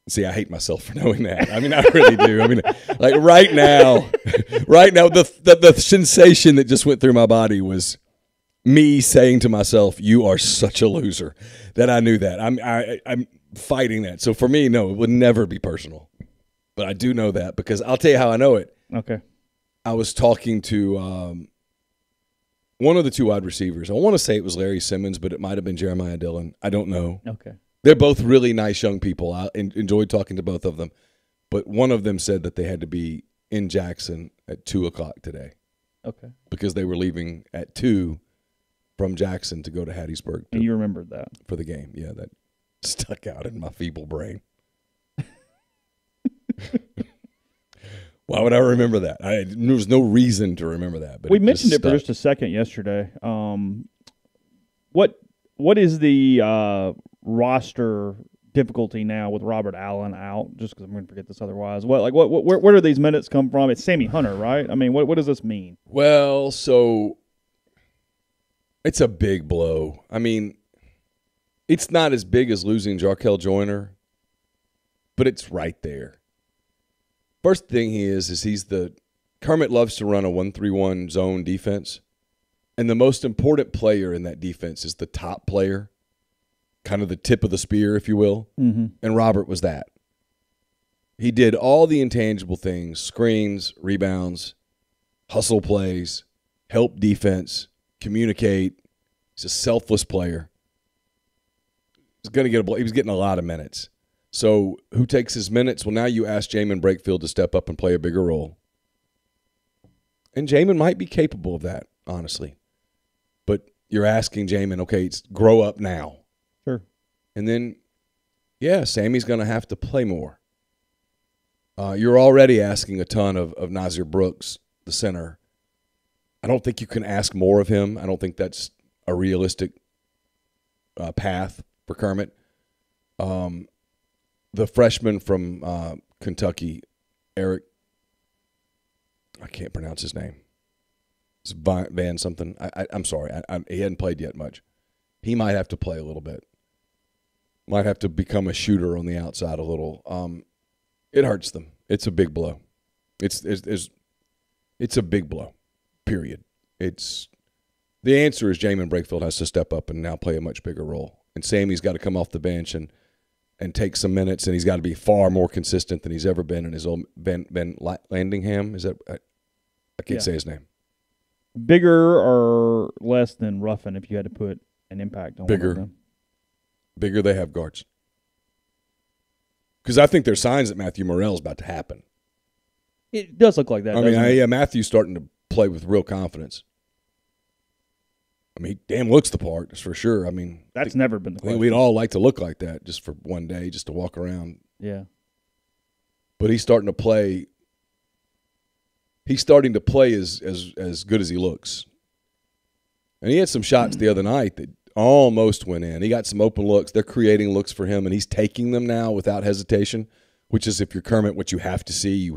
See, I hate myself for knowing that. I mean, I really do. I mean, like right now, the sensation that just went through my body was me saying to myself, "You are such a loser," that I knew that. I'm fighting that. So for me, no, it would never be personal. But I do know that because I'll tell you how I know it. Okay. I was talking to one of the two wide receivers. I want to say it was Larry Simmons, but it might have been Jeremiah Dillon. I don't know. Okay. They're both really nice young people. I enjoyed talking to both of them. But one of them said that they had to be in Jackson at 2:00 today. Okay. Because they were leaving at 2 from Jackson to go to Hattiesburg. And you remembered that. For the game. Yeah, that stuck out in my feeble brain. Why would I remember that? There was no reason to remember that. But we mentioned it for just a second yesterday. What is the roster difficulty now with Robert Allen out? Just because I'm going to forget this otherwise. Where do these minutes come from? It's Sammy Hunter, right? I mean, what does this mean? Well, so it's a big blow. I mean, it's not as big as losing Jarkel Joyner, but it's right there. First thing Kermit loves to run a 1-3-1 zone defense, and the most important player in that defense is the top player, kind of the tip of the spear, if you will, and Robert was that. He did all the intangible things, screens, rebounds, hustle plays, help defense, communicate. He's a selfless player. He's going to get he was getting a lot of minutes. So who takes his minutes? Well, now you ask Jamin Brakefield to step up and play a bigger role. And Jamin might be capable of that, honestly. But you're asking Jamin, okay, grow up now. Sure. And then, yeah, Sammy's going to have to play more. You're already asking a ton of Nazir Brooks, the center. I don't think you can ask more of him. I don't think that's a realistic path for Kermit. The freshman from Kentucky, Eric, I can't pronounce his name. It's Van something. I'm sorry. He hadn't played yet much. He might have to play a little bit. Might have to become a shooter on the outside a little. It hurts them. It's a big blow. It's a big blow, period. The answer is Jamin Brakefield has to step up and now play a much bigger role. And Sammy's got to come off the bench and take some minutes, and he's got to be far more consistent than he's ever been in his own Ben Landingham. Is that I can't say his name. Bigger or less than Ruffin if you had to put an impact on bigger. One of them? Bigger, they have guards. Because I think there's signs that Matthew Morrell's about to happen. It does look like that. I mean, Matthew's starting to play with real confidence. I mean, he damn looks the part, that's for sure. I mean, that's never been the question. I think we'd all like to look like that just for one day, just to walk around. Yeah. But he's starting to play. He's starting to play as good as he looks. And he had some shots the other night that almost went in. He got some open looks. They're creating looks for him, and he's taking them now without hesitation, which is, if you're Kermit, what you have to see.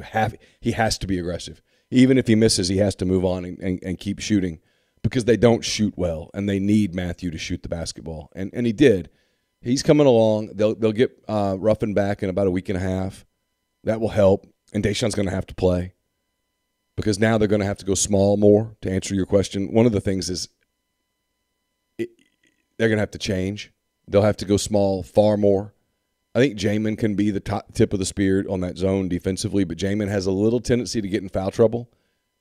He has to be aggressive. Even if he misses, he has to move on and keep shooting, because they don't shoot well, and they need Matthew to shoot the basketball. And he did. He's coming along. They'll get Ruffin back in about a week and a half. That will help. And Deshaun's going to have to play, because now they're going to have to go small more, to answer your question. One of the things is they're going to have to change. They'll have to go small far more. I think Jamin can be the tip of the spear on that zone defensively, but Jamin has a little tendency to get in foul trouble.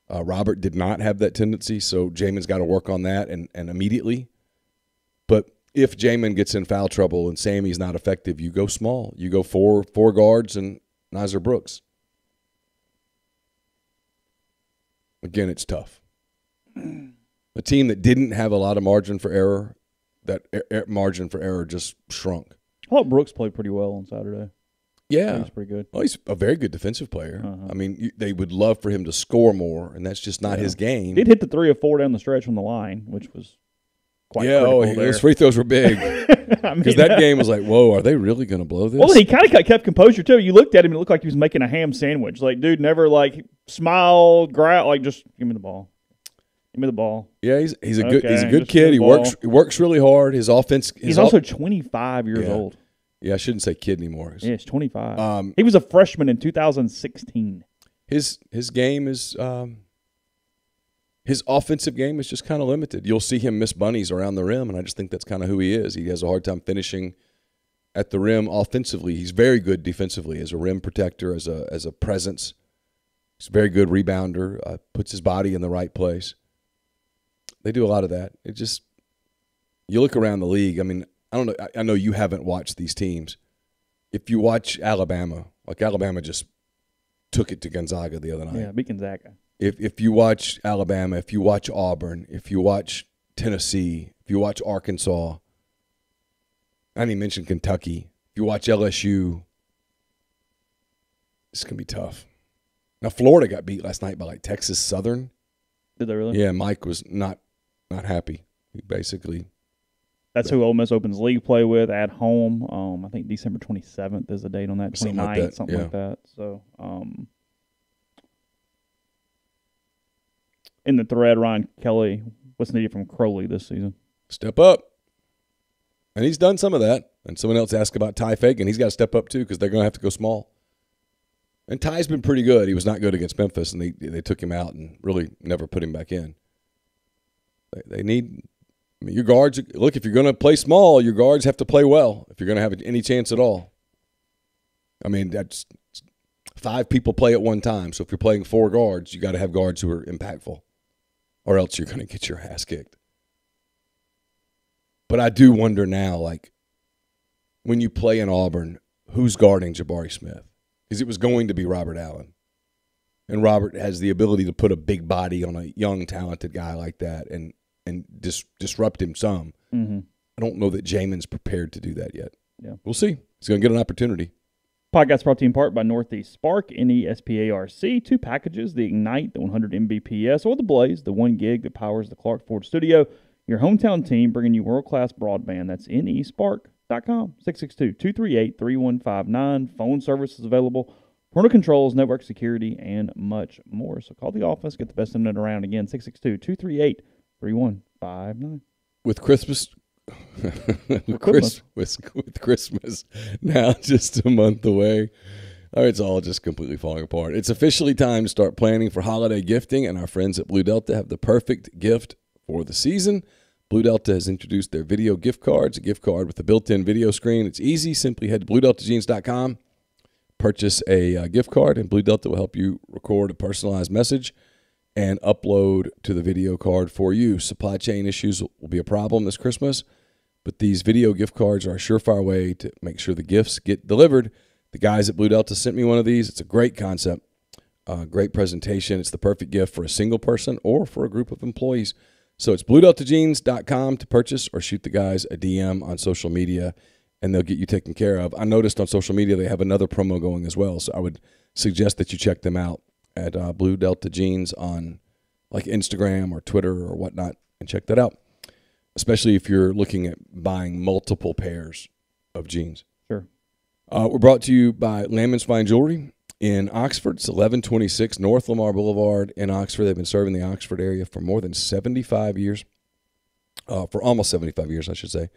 Robert did not have that tendency, so Jamin's got to work on that and immediately. But if Jamin gets in foul trouble and Sammy's not effective, you go small. You go four guards and Nazir Brooks. Again, it's tough. A team that didn't have a lot of margin for error, that margin for error just shrunk. I thought Brooks played pretty well on Saturday. Yeah. He's pretty good. Well, he's a very good defensive player. I mean, they would love for him to score more, and that's just not his game. He did hit the 3 of 4 down the stretch from the line, which was quite critical there. Those free throws were big. Because that game was like, whoa, are they really going to blow this? Well, he kind of kept composure, too. You looked at him, and it looked like he was making a ham sandwich. Like, dude, never, like, smiled, growl, like, just give me the ball. Give me the ball. Yeah, he's a good kid. He works really hard. His offense. He's also 25 years old. Yeah, I shouldn't say kid anymore. Yeah, he's 25. He was a freshman in 2016. His game is his offensive game is just kind of limited. You'll see him miss bunnies around the rim, and I just think that's kind of who he is. He has a hard time finishing at the rim offensively. He's very good defensively as a rim protector, as a presence. He's a very good rebounder. Puts his body in the right place. They do a lot of that. It just, you look around the league. I mean, I don't know. I know you haven't watched these teams. If you watch Alabama, like Alabama just took it to Gonzaga the other night. Yeah, beat Gonzaga. If you watch Alabama, if you watch Auburn, if you watch Tennessee, if you watch Arkansas, I didn't even mention Kentucky. If you watch LSU, it's going to be tough. Now, Florida got beat last night by like Texas Southern. Did they really? Yeah, Mike was not happy. He basically. That's who Ole Miss opens league play with at home. I think December 27th is the date on that. 29th, something like that. So, in the thread, Ryan Kelly, what's needed from Crowley this season? Step up. And he's done some of that. And someone else asked about Ty Fagan. He's got to step up too because they're going to have to go small. And Ty's been pretty good. He was not good against Memphis, and they took him out and really never put him back in. They need – I mean, your guards – look, if you're going to play small, your guards have to play well if you're going to have any chance at all. I mean, that's 5 people play at one time. So if you're playing 4 guards, you got to have guards who are impactful, or else you're going to get your ass kicked. But I do wonder now, like, when you play in Auburn, who's guarding Jabari Smith? Because it was going to be Robert Allen. And Robert has the ability to put a big body on a young, talented guy like that and disrupt him some. Mm-hmm. I don't know that Jamin's prepared to do that yet. Yeah, we'll see. He's going to get an opportunity. Podcast brought to you in part by Northeast Spark, NESPARC. 2 packages, the Ignite, the 100 Mbps, or the Blaze, the 1 gig that powers the Clark Ford studio. Your hometown team bringing you world-class broadband. That's nespark.com, 662-238-3159. Phone service is available. Parental controls, network security, and much more. So call the office. Get the best internet around. Again, 662-238-3159. With Christmas now just a month away, it's all just completely falling apart. It's officially time to start planning for holiday gifting, and our friends at Blue Delta have the perfect gift for the season. Blue Delta has introduced their video gift cards, a gift card with a built-in video screen. It's easy. Simply head to BlueDeltaJeans.com, purchase a gift card, and Blue Delta will help you record a personalized message and upload to the video card for you. Supply chain issues will be a problem this Christmas, but these video gift cards are a surefire way to make sure the gifts get delivered. The guys at Blue Delta sent me one of these. It's a great concept, great presentation. It's the perfect gift for a single person or for a group of employees. So it's BlueDeltaJeans.com to purchase, or shoot the guys a DM on social media, and they'll get you taken care of. I noticed on social media they have another promo going as well, so I would suggest that you check them out at Blue Delta Jeans on like Instagram or Twitter or whatnot, and check that out, especially if you're looking at buying multiple pairs of jeans. Sure. We're brought to you by Lammon's Fine Jewelry in Oxford. It's 1126 North Lamar Boulevard in Oxford. They've been serving the Oxford area for more than 75 years. For almost 75 years, I should say.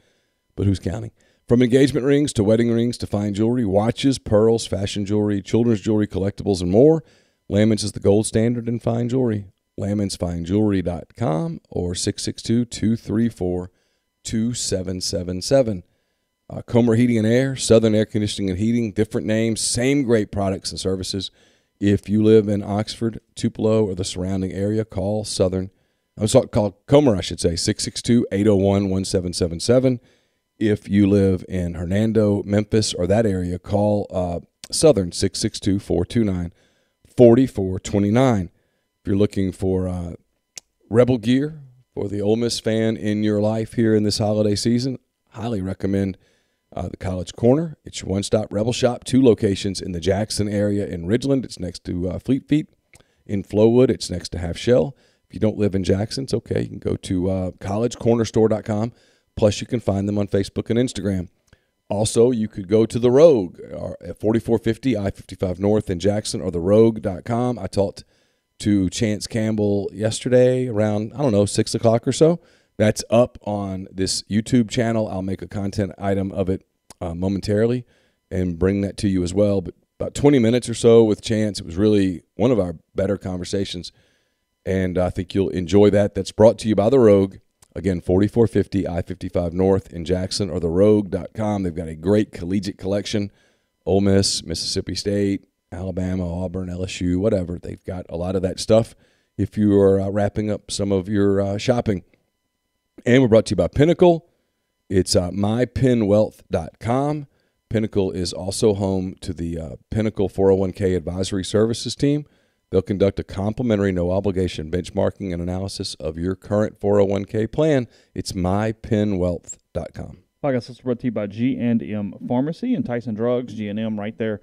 But who's counting? From engagement rings to wedding rings to fine jewelry, watches, pearls, fashion jewelry, children's jewelry, collectibles, and more, Lammon's is the gold standard in fine jewelry. LammonsFineJewelry.com or 662-234-2777. Comer Heating and Air, Southern Air Conditioning and Heating, different names, same great products and services. If you live in Oxford, Tupelo, or the surrounding area, call Southern. Call Comer, I should say, 662-801-1777. If you live in Hernando, Memphis, or that area, call Southern, 662-429-4429. If you're looking for Rebel gear for the Ole Miss fan in your life here in this holiday season, highly recommend the College Corner. It's your one-stop Rebel shop, 2 locations in the Jackson area in Ridgeland. It's next to Fleet Feet. In Flowood, it's next to Half Shell. If you don't live in Jackson, it's okay. You can go to collegecornerstore.com. Plus, you can find them on Facebook and Instagram. Also, you could go to The Rogue at 4450 I-55 North in Jackson, or therogue.com. I talked to Chance Campbell yesterday around, 6 o'clock or so. That's up on this YouTube channel. I'll make a content item of it momentarily and bring that to you as well. But about 20 minutes or so with Chance. It was really one of our better conversations, and I think you'll enjoy that. That's brought to you by The Rogue. Again, 4450 I-55 North in Jackson, or therogue.com. They've got a great collegiate collection. Ole Miss, Mississippi State, Alabama, Auburn, LSU, whatever. They've got a lot of that stuff if you are wrapping up some of your shopping. And we're brought to you by Pinnacle. It's mypinwealth.com. Pinnacle is also home to the Pinnacle 401k Advisory Services team. They'll conduct a complimentary, no-obligation benchmarking and analysis of your current 401k plan. It's mypinwealth.com. Podcast is brought to you by G&M Pharmacy and Tyson Drugs. G&M right there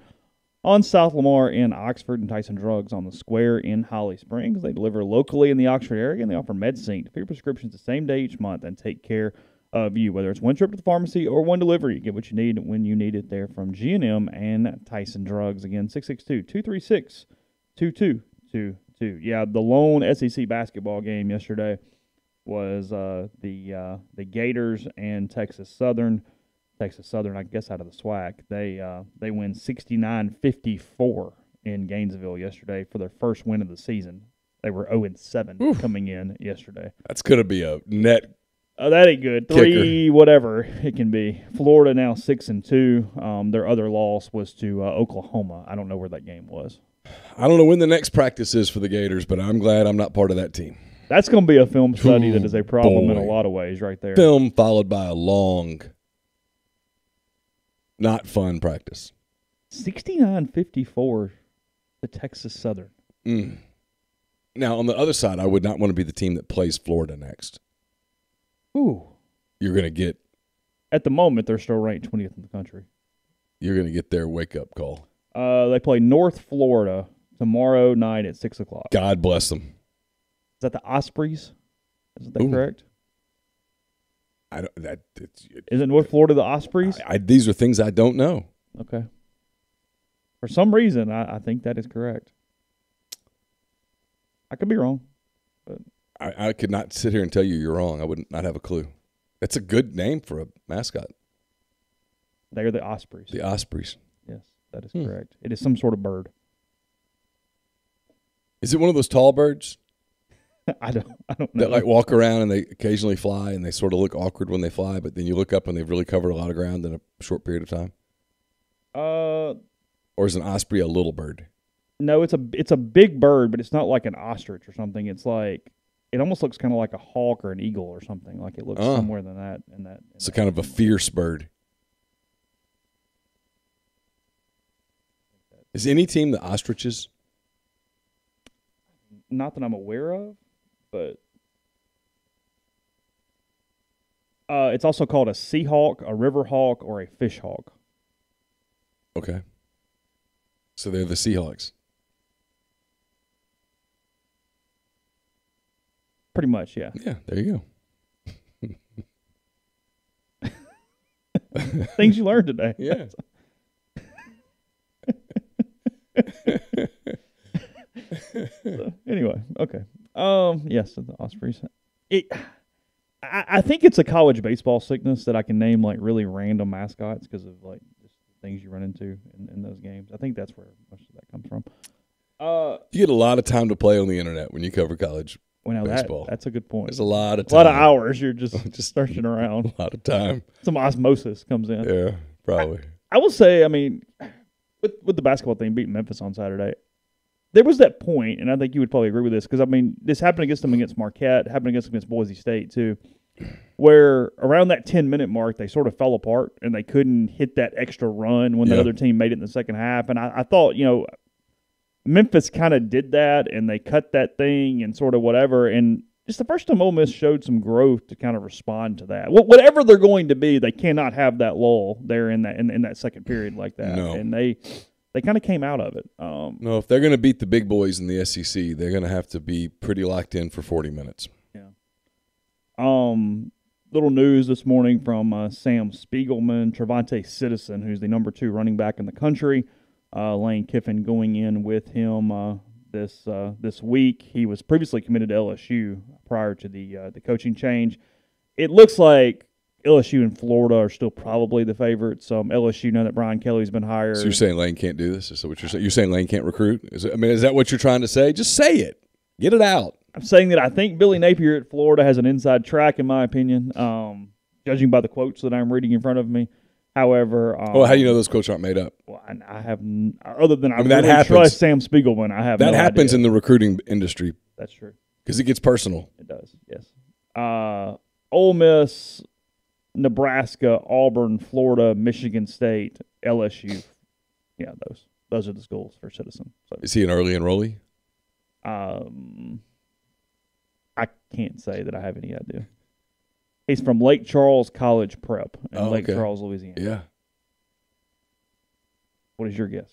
on South Lamar in Oxford, and Tyson Drugs on the Square in Holly Springs. They deliver locally in the Oxford area, and they offer MedSync for your prescriptions the same day each month and take care of you. Whether it's one trip to the pharmacy or one delivery, you get what you need when you need it there from G&M and Tyson Drugs. Again, 662-236-2222. Yeah, the lone SEC basketball game yesterday was the Gators and Texas Southern. Texas Southern, I guess, out of the SWAC. They win 69-54 in Gainesville yesterday for their first win of the season. They were 0-7 coming in yesterday. That's going to be a net. That ain't good. Kicker. 3, whatever it can be. Florida now 6-2. Their other loss was to Oklahoma. I don't know where that game was. I don't know when the next practice is for the Gators, but I'm glad I'm not part of that team. That's going to be a film study that is a problem in a lot of ways right there. Film followed by a long, not fun practice. 69-54 to Texas Southern. Now, on the other side, I would not want to be the team that plays Florida next. Ooh. You're going to get. At the moment, they're still ranked 20th in the country. You're going to get their wake-up call. They play North Florida tomorrow night at 6 o'clock. God bless them. Is that the Ospreys? Is that correct? I don't. Isn't North Florida the Ospreys? These are things I don't know. Okay. For some reason, I think that is correct. I could be wrong, but I could not sit here and tell you're wrong. I would not have a clue. That's a good name for a mascot. They are the Ospreys. The Ospreys. Yes, that is correct. It is some sort of bird. Is it one of those tall birds? I don't know. That like walk around and they occasionally fly and they sort of look awkward when they fly, but then you look up and they've really covered a lot of ground in a short period of time? Or is an osprey a little bird? No, it's a big bird, but it's not like an ostrich or something. It's like it almost looks kind of like a hawk or an eagle or something. Like it looks somewhere than that. It's a kind of a fierce bird. Is any team the ostriches? Not that I'm aware of, but it's also called a sea hawk, a river hawk, or a fish hawk. Okay. So they're the Seahawks. Pretty much, yeah. Yeah, there you go. Things you learned today. Yeah. So, anyway, okay. Yes, the Ospreys. I think it's a college baseball sickness that I can name like really random mascots because of like just things you run into in those games. I think that's where most of that comes from. You get a lot of time to play on the internet when you cover college baseball. That's a good point. There's a lot of time. A lot of hours you're just searching around. A lot of time. Some osmosis comes in. Yeah, probably. I will say, I mean, with the basketball thing beating Memphis on Saturday, there was that point, and I think you would probably agree with this, because, I mean, this happened against them against Marquette, happened against Boise State, too, where around that 10-minute mark, they sort of fell apart, and they couldn't hit that extra run when the other team made it in the second half. And I thought, Memphis kind of did that, and they cut that thing and sort of whatever, and just the first time Ole Miss showed some growth to kind of respond to that. Whatever they're going to be, they cannot have that lull there in that second period like that. No. And they they kind of came out of it. No, if they're going to beat the big boys in the SEC, they're going to have to be pretty locked in for 40 minutes. Yeah. Little news this morning from Sam Spiegelman, Trevante Citizen, who's the number 2 running back in the country. Lane Kiffin going in with him this week. He was previously committed to LSU prior to the coaching change. It looks like LSU and Florida are still probably the favorites. LSU know that Brian Kelly's been hired. So you're saying Lane can't do this? Is that what you're saying? You're saying Lane can't recruit? Is that what you're trying to say? Just say it. Get it out. I'm saying that I think Billy Napier at Florida has an inside track, in my opinion, judging by the quotes that I'm reading in front of me. However, how do you know those quotes aren't made up? Well, I have other than I that really happens. trust Sam Spiegelman. I have that no happens idea. in the recruiting industry. That's true because it gets personal. It does. Yes. Ole Miss, Nebraska, Auburn, Florida, Michigan State, LSU. Yeah, those are the schools for Citizen. So, is he an early enrollee? I can't say that I have any idea. He's from Lake Charles College Prep in Lake Charles, Louisiana. Yeah. What is your guess?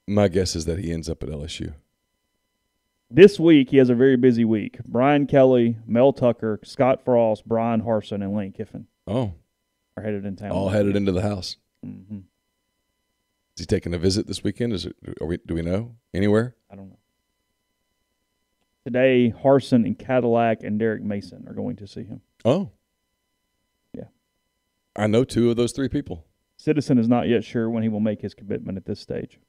My guess is that he ends up at LSU. This week, he has a very busy week. Brian Kelly, Mel Tucker, Scott Frost, Brian Harsin, and Lane Kiffin are headed in town. All headed into the house. Mm-hmm. Is he taking a visit this weekend? Do we know? Anywhere? I don't know. Today, Harsin and Cadillac and Derek Mason are going to see him. Oh. Yeah. I know 2 of those 3 people. Citizen is not yet sure when he will make his commitment at this stage.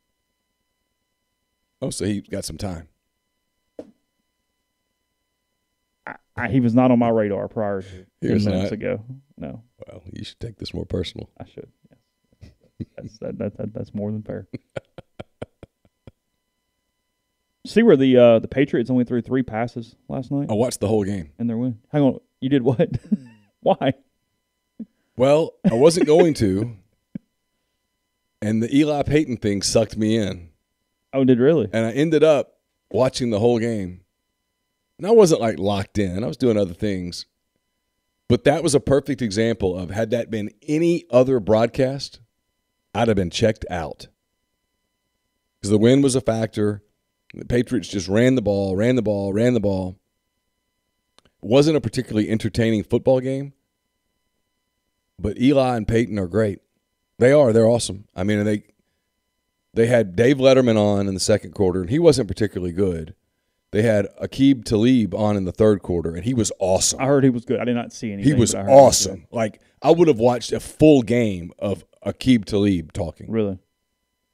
Oh, so he got some time. He was not on my radar prior to 10 minutes not. ago. No. Well, you should take this more personal. I should. Yes. That's more than fair. See where the Patriots only threw 3 passes last night? I watched the whole game. In their win. Hang on. You did what? Why? Well, I wasn't going to. And the Eli Payton thing sucked me in. Oh, did really? And I ended up watching the whole game. And I wasn't like locked in. I was doing other things. But that was a perfect example of had that been any other broadcast, I'd have been checked out. Because the win was a factor. The Patriots just ran the ball. It wasn't a particularly entertaining football game. But Eli and Peyton are great. They are. They're awesome. I mean, they had Dave Letterman on in the second quarter, and he wasn't particularly good. They had Aqib Talib on in the third quarter, and he was awesome. I heard he was good. I did not see anything. He was awesome. Like, I would have watched a full game of Aqib Talib talking. Really?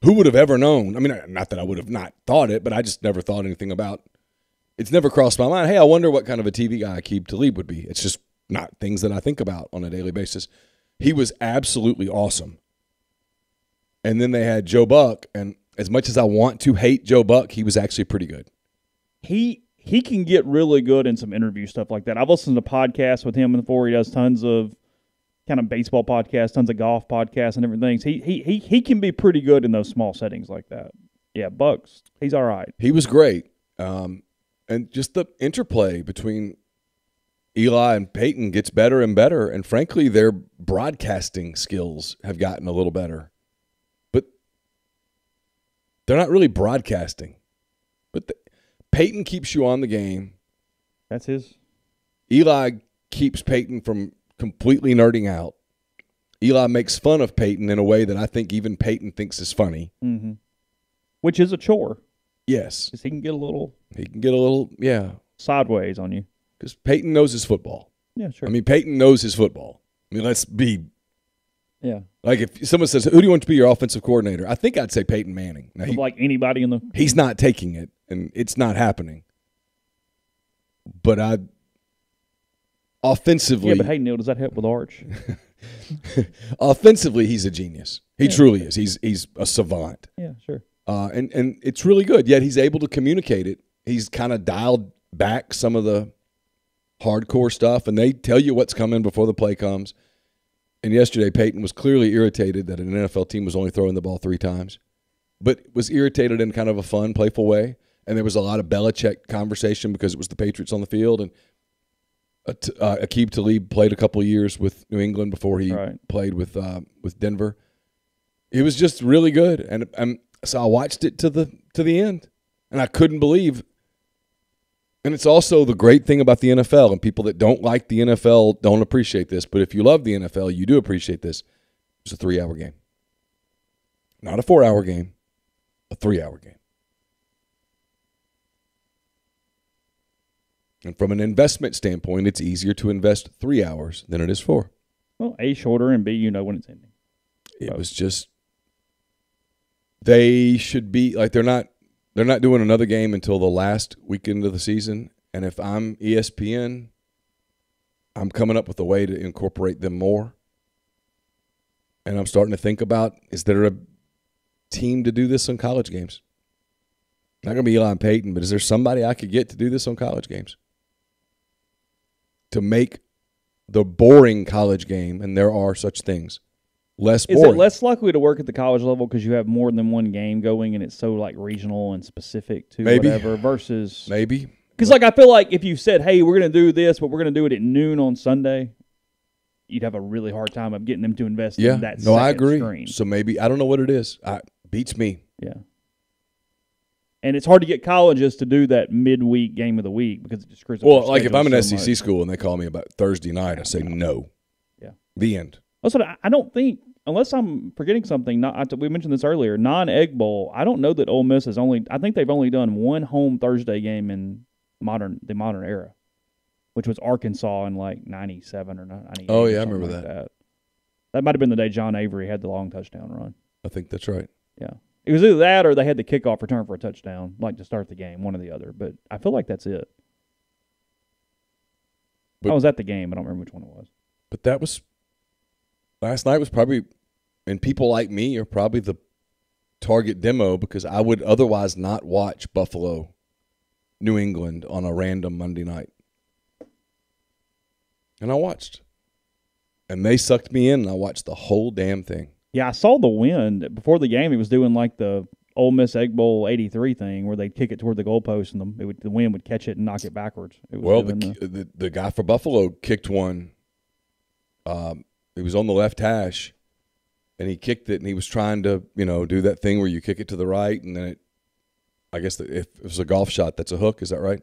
Who would have ever known? I mean, not that I would have not thought it, but I just never thought anything about it. It's never crossed my mind, hey, I wonder what kind of a TV guy Aqib Talib would be. It's just not things that I think about on a daily basis. He was absolutely awesome. And then they had Joe Buck, and as much as I want to hate Joe Buck, he was actually pretty good. He can get really good in some interview stuff like that. I've listened to podcasts with him before. He does tons of kind of baseball podcasts, tons of golf podcasts and different things. He can be pretty good in those small settings like that. Yeah, Bucks, he's all right. He was great. And just the interplay between Eli and Peyton gets better and better, and frankly, their broadcasting skills have gotten a little better. But they're not really broadcasting. But Peyton keeps you on the game. That's his. Eli keeps Peyton from completely nerding out. Eli makes fun of Peyton in a way that I think even Peyton thinks is funny. Mm-hmm. Which is a chore. Yes. Because he can get a little yeah. Sideways on you. Because Peyton knows his football. Yeah, sure. I mean, Peyton knows his football. I mean, let's be. Yeah. Like if someone says, who do you want to be your offensive coordinator? I think I'd say Peyton Manning. Now, like anybody in the. He's not taking it, and it's not happening. But offensively. Yeah, but hey, Neal, does that help with Arch? Offensively, he's a genius. He truly is. He's a savant. Yeah, sure. And it's really good. Yet he's able to communicate it. He's kind of dialed back some of the hardcore stuff, and they tell you what's coming before the play comes. And yesterday, Peyton was clearly irritated that an NFL team was only throwing the ball 3 times, but was irritated in kind of a fun, playful way. And there was a lot of Belichick conversation because it was the Patriots on the field. And Aqib Talib played a couple of years with New England before he played with Denver. It was just really good. And So I watched it to the end, and I couldn't believe. And it's also the great thing about the NFL, and people that don't like the NFL don't appreciate this. But if you love the NFL, you do appreciate this. It's a 3-hour game, not a 4-hour game, a 3-hour game. And from an investment standpoint, it's easier to invest 3 hours than it is 4. Well, A, shorter, and B, you know when it's ending. It was just, they should be, like, they're not doing another game until the last weekend of the season. And if I'm ESPN, I'm coming up with a way to incorporate them more. And I'm starting to think about, is there a team to do this on college games? Not going to be Eli and Peyton, but is there somebody I could get to do this on college games? To make the boring college game, and there are such things, less boring. Is it less likely to work at the college level because you have more than one game going and it's so like regional and specific to whatever versus maybe? Because like I feel like if you said, hey, we're going to do this, but we're going to do it at noon on Sunday, you'd have a really hard time of getting them to invest in that second I agree. screen. So maybe, I don't know what it is. Beats me. Yeah. And it's hard to get colleges to do that midweek game of the week because it just screws up. Well, like if I'm an SEC school and they call me about Thursday night, I say no. Yeah. The end. Also, I don't think, unless I'm forgetting something, we mentioned this earlier, non-Egg Bowl, I don't know that Ole Miss has I think they've only done one home Thursday game in the modern era, which was Arkansas in like 97 or 98. Oh, yeah, I remember that. That might have been the day John Avery had the long touchdown run. I think that's right. Yeah. It was either that or they had the kickoff return for a touchdown, like to start the game, one or the other. But I feel like that's it. I was at the game. I don't remember which one it was. But that was – last night was probably – and people like me are probably the target demo because I would otherwise not watch Buffalo, New England on a random Monday night. And I watched. And they sucked me in, and I watched the whole damn thing. Yeah, I saw the wind. Before the game, he was doing like the Ole Miss Egg Bowl 83 thing where they'd kick it toward the goalpost and the wind would catch it and knock it backwards. The guy for Buffalo kicked one. He was on the left hash, and he kicked it, and he was trying to, do that thing where you kick it to the right, and then I guess if it was a golf shot, that's a hook. Is that right?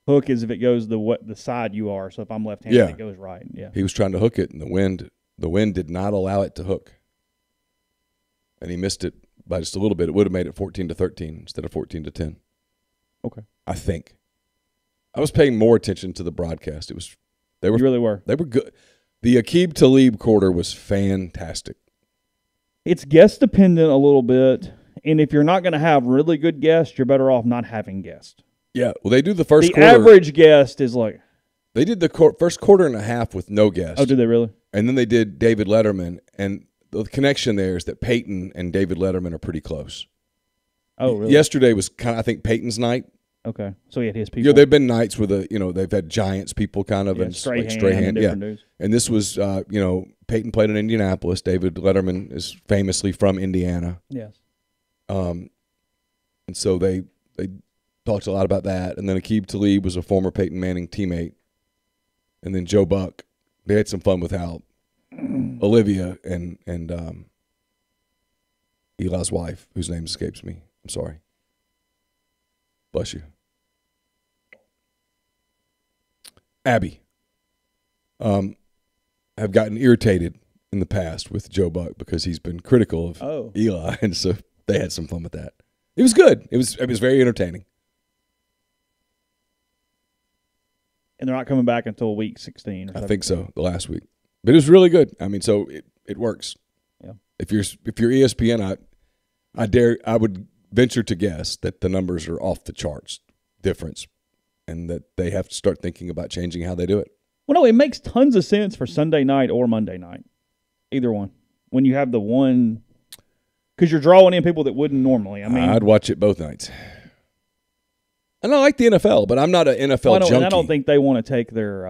Hook is if it goes the side you are. So if I'm left-handed, it goes right. Yeah. He was trying to hook it, and the wind did not allow it to hook. And he missed it by just a little bit. It would have made it 14-13 instead of 14-10. Okay. I think. I was paying more attention to the broadcast. You really were. They were good. The Aqib Talib quarter was fantastic. It's guest dependent a little bit, and if you're not going to have really good guests, you're better off not having guests. Yeah, well, they do the first quarter. The average guest is like. They did the first quarter and a half with no guests. Oh, did they really? And then they did David Letterman, and the connection there is that Peyton and David Letterman are pretty close. Oh, really? Yesterday was kind of, I think, Peyton's night. Okay, so he had his people. Yeah, they've been nights with they've had Giants people kind of and Strahan, yeah. News. And this was, Peyton played in Indianapolis. David Letterman is famously from Indiana. Yes. And so they talked a lot about that. And then Aqib Talib was a former Peyton Manning teammate. And then Joe Buck. They had some fun with how Olivia and Eli's wife, whose name escapes me. I'm sorry. Bless you. Abby. Have gotten irritated in the past with Joe Buck because he's been critical of Eli, and so they had some fun with that. It was good. It was very entertaining. And they're not coming back until week 16 or something. I think so, the last week. But it was really good. I mean, so it works. Yeah. If you're ESPN, I would venture to guess that the numbers are off the charts difference, and that they have to start thinking about changing how they do it. Well, no, it makes tons of sense for Sunday night or Monday night, either one. When you have the one, because you're drawing in people that wouldn't normally. I mean, I'd watch it both nights. And I like the NFL, but I'm not an NFL junkie. And I don't think they want to take their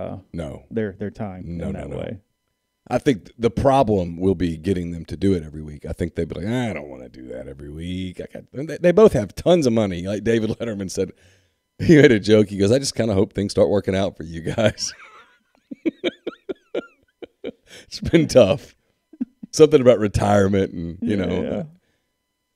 time in that way. I think the problem will be getting them to do it every week. I think they'd be like, I don't want to do that every week. They both have tons of money. Like David Letterman said, he made a joke. He goes, I just kind of hope things start working out for you guys. It's been tough. Something about retirement and,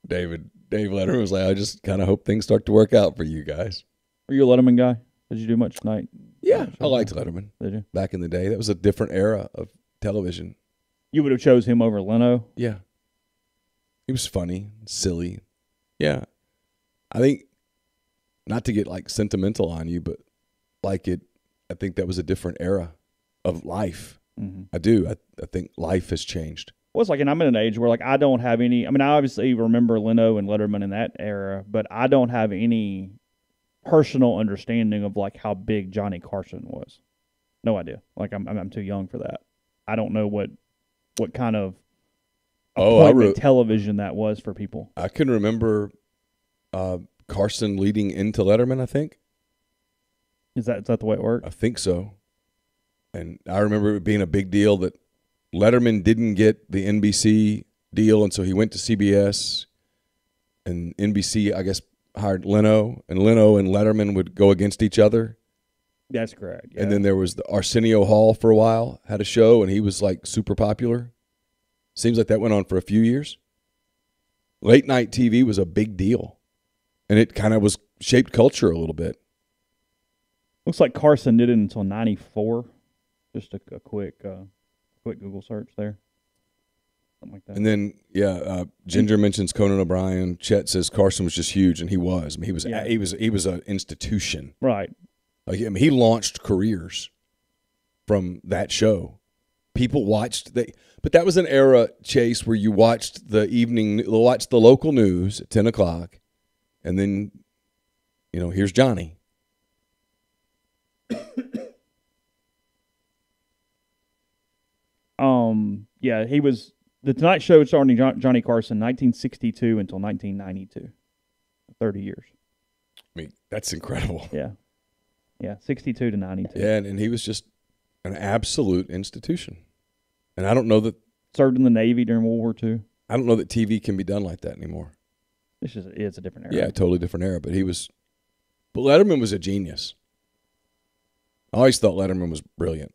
David Dave Letterman was like, I just kind of hope things start to work out for you guys. Were you a Letterman guy? Did you do much tonight? Yeah, I liked Letterman. Did you? Back in the day. That was a different era of television. You would have chose him over Leno? Yeah. He was funny, silly. Yeah. I think, not to get like sentimental on you, but I think that was a different era of life. Mm-hmm. I do. I think life has changed. Well, it's like, and I'm in an age where, like, I don't have any. I mean, I obviously remember Leno and Letterman in that era, but I don't have any personal understanding of like how big Johnny Carson was. No idea. Like, I'm too young for that. I don't know what kind of appointment television that was for people. I can remember Carson leading into Letterman. I think. Is that the way it worked? I think so. And I remember it being a big deal that Letterman didn't get the NBC deal, and so he went to CBS, and NBC, I guess, hired Leno, and Letterman would go against each other. That's correct. Yeah. And then there was the Arsenio Hall for a while, had a show, and he was like super popular. Seems like that went on for a few years. Late night TV was a big deal, and it kind of was shaped culture a little bit. Looks like Carson did it until 94. Just a quick Google search there. Something like that. And then, Ginger mentions Conan O'Brien. Chet says Carson was just huge, and he was. I mean, he was an institution. Right. Like, I mean, he launched careers from that show. People watched but that was an era, Chase, where you watched the local news at 10 o'clock, and then, here's Johnny. Yeah, he was the Tonight Show starting Johnny Carson 1962 until 1992. 30 years. I mean, that's incredible. Yeah. Yeah, 62 to 92. Yeah, and he was just an absolute institution. And I don't know that served in the Navy during World War II. I don't know that TV can be done like that anymore. It's a different era. Yeah, totally different era, but Letterman was a genius. I always thought Letterman was brilliant.